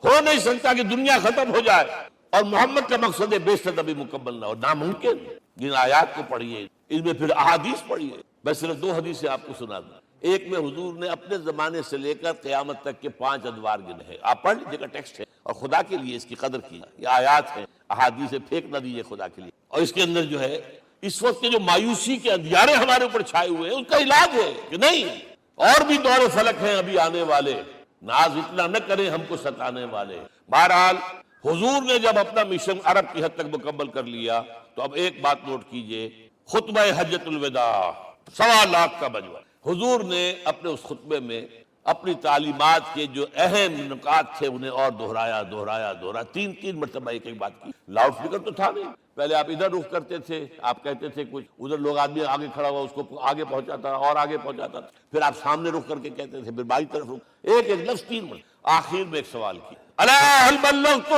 ہو نہیں سکتا کہ دنیا ختم ہو جائے اور محمد کا مقصد بعثت ابھی مکمل نہ ہو، ناممکن. جن آیات کو پڑھیے، اس میں پھر احادیث پڑھیے. میں صرف 2 حدیثیں آپ کو سنا دوں. ایک میں حضور نے اپنے زمانے سے لے کر قیامت تک کے 5 ادوار گنے ہیں. آپ پڑھ لیجیے گا، ٹیکسٹ ہے، اور خدا کے لیے اس کی قدر کی. یہ آیات ہیں، احادیث پھینک نہ دیجیے خدا کے لیے. اور اس کے اندر جو ہے اس وقت کے جو مایوسی کے اندھیارے ہمارے اوپر چھائے ہوئے ہیں، اس کا علاج ہے کہ نہیں، اور بھی دور فلک ہیں ابھی آنے والے، ناز اتنا نہ کریں ہم کو ستانے والے. بہرحال حضور نے جب اپنا مشن عرب کی حد تک مکمل کر لیا، تو اب ایک بات نوٹ کیجئے، خطبہ حجۃ الوداع 1.25 لاکھ کا مجمع. حضور نے اپنے اس خطبے میں اپنی تعلیمات کے جو اہم نکات تھے انہیں اور دہرایا 3 مرتبہ ایک بات کی. لاؤڈ اسپیکر تو تھا نہیں، پہلے آپ ادھر رخ کرتے تھے، آپ کہتے تھے کچھ، ادھر لوگ آدمی آگے کھڑا ہوا اس کو آگے پہنچاتا اور آگے پہنچاتا، پھر آپ سامنے رخ کر کے کہتے تھے، پھر بائیں طرف رخ، ایک لفظ 3 مرتبہ. آخر میں ایک سوال کی، الا هل بلغت،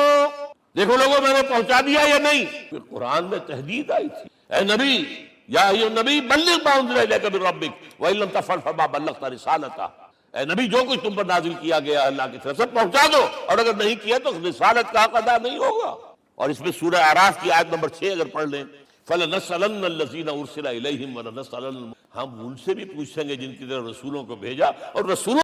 دیکھو لوگوں میں نے پہنچا دیا یا نہیں. پھر قرآن میں تحدید آئی تھی، اے نبی، یا ایھا النبی بلغ ما انزل الیک من ربک وان لم تفعل فما بلغت رسالتہ. اے نبی جو کچھ تم پر نازل کیا گیا اللہ کی طرف سے پہنچا دو، اور اگر نہیں کیا تو رسالت کا حق ادا نہیں ہوگا۔ اور اس میں سورہ اعراف کی آیت نمبر 6 اگر پڑھ لیں، فَلَنَسْأَلَنَّ الَّذِينَ أُرْسِلَ إِلَيْهِمْ وَلَنَسْأَلَنَّ، ہم ان سے بھی پوچھیں گے جن کی طرف رسولوں کو بھیجا، اور رسولوں